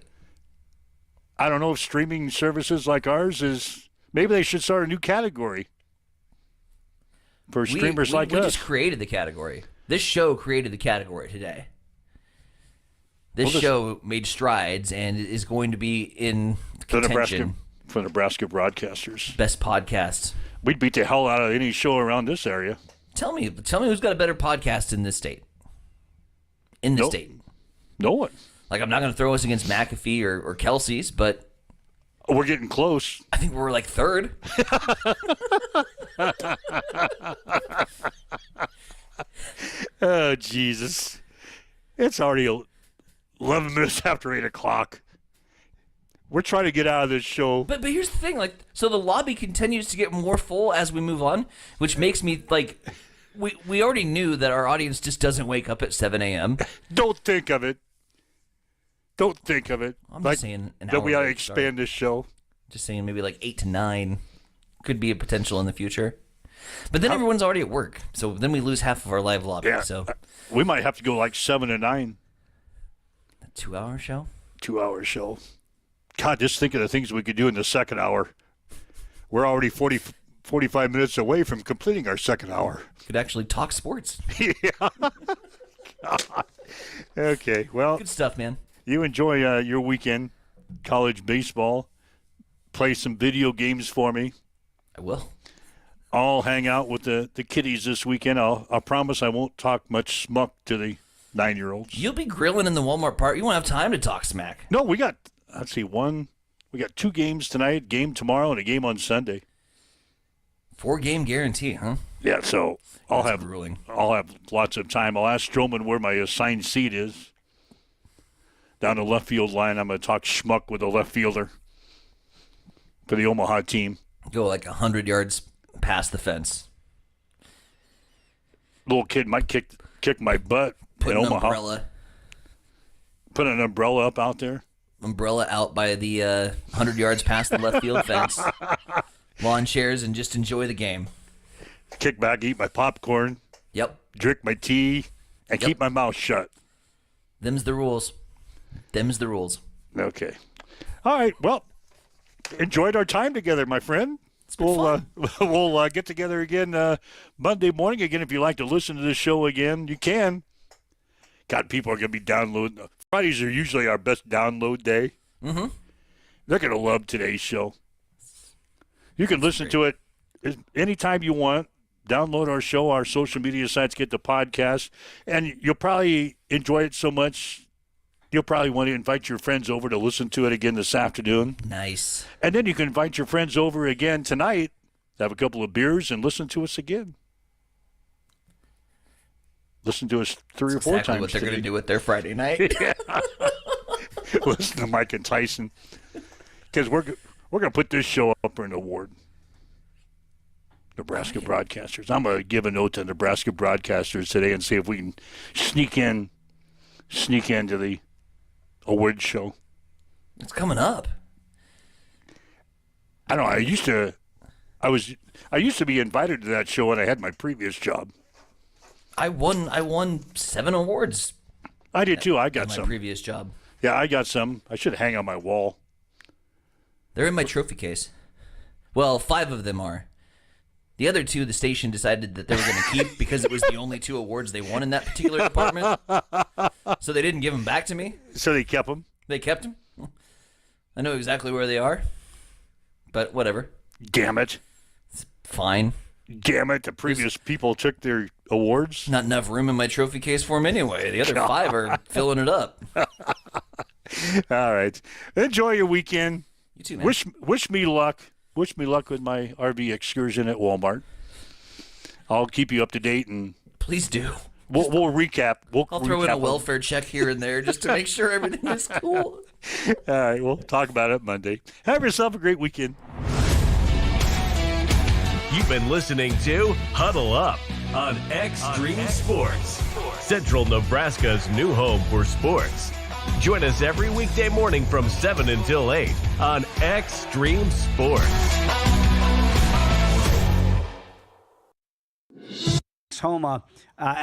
I don't know if streaming services like ours is. Maybe they should start a new category for streamers like us. We just created the category. This show created the category today. This show made strides and is going to be in contention for Nebraska Broadcasters. Best podcast. We'd beat the hell out of any show around this area. Tell me who's got a better podcast in this state? In this state. No one. Like, I'm not going to throw us against McAfee or Kelsey's, but... We're getting close. I think we're like third. Oh, Jesus. It's already 11 minutes after 8 o'clock. We're trying to get out of this show. But here's the thing, so the lobby continues to get more full as we move on, which makes me, we already knew that our audience just doesn't wake up at 7 a.m. Don't think of it. Don't think of it. I'm just saying an hour that we ought to late expand this show. Just saying maybe 8 to 9 could be a potential in the future. But then everyone's already at work, so then we lose half of our live lobby. Yeah, so we might have to go 7 to 9. A 2-hour show? 2-hour show. God, just think of the things we could do in the second hour. We're already 45 minutes away from completing our second hour. Could actually talk sports. Yeah. God. Okay, well. Good stuff, man. You enjoy your weekend, college baseball. Play some video games for me. I will. I'll hang out with the kiddies this weekend. I'll promise I won't talk much smuck to the 9-year-olds. You'll be grilling in the Walmart park. You won't have time to talk smack. No, we got... Let's see, we got 2 games tonight, game tomorrow, and a game on Sunday. 4-game guarantee, huh? Yeah, so I'll have lots of time. I'll ask Stroman where my assigned seat is. Down the left field line, I'm going to talk schmuck with the left fielder for the Omaha team. Go 100 yards past the fence. Little kid might kick my butt in Omaha. Umbrella. Put an umbrella up out there. Umbrella out by the 100 yards past the left field fence. Lawn chairs and just enjoy the game. Kick back, eat my popcorn. Yep. Drink my tea and keep my mouth shut. Them's the rules. Them's the rules. Okay. All right. Well, enjoyed our time together, my friend. We'll get together again Monday morning. Again, if you'd like to listen to this show again, you can. God, people are going to be downloading. Fridays are usually our best download day. Mm-hmm. They're going to love today's show. You can listen to it anytime you want. Download our show, our social media sites, get the podcast, and you'll probably enjoy it so much You'll probably want to invite your friends over to listen to it again this afternoon. Nice. And then you can invite your friends over again tonight, have a couple of beers, and listen to us again. Listen to us 3 or 4 exactly times. What they're going to do with their Friday night. Listen to Mike and Tyson. Because we're going to put this show up for an award. Nebraska broadcasters. I'm going to give a note to Nebraska broadcasters today and see if we can sneak into the award show. It's coming up. I don't know. I used to be invited to that show when I had my previous job. I won 7 awards. I did too. I got some. My previous job. Yeah, I got some. I should hang on my wall. They're in my trophy case. Well, 5 of them are. The other 2, the station decided that they were going to keep because it was the only 2 awards they won in that particular department. So they didn't give them back to me. So they kept them? They kept them. I know exactly where they are. But whatever. Damn it. It's fine. Damn it. The previous people took their awards. Not enough room in my trophy case for them anyway. The other 5 are filling it up. All right. Enjoy your weekend. You too, man. Wish me luck. Wish me luck with my RV excursion at Walmart. I'll keep you up to date, and please do. We'll recap. I'll throw in a welfare check here and there just to make sure everything is cool. All right, we'll talk about it Monday. Have yourself a great weekend. You've been listening to Huddle Up on Extreme Sports, Central Nebraska's new home for sports. Join us every weekday morning from 7 until 8 on Extreme Sports. Homa at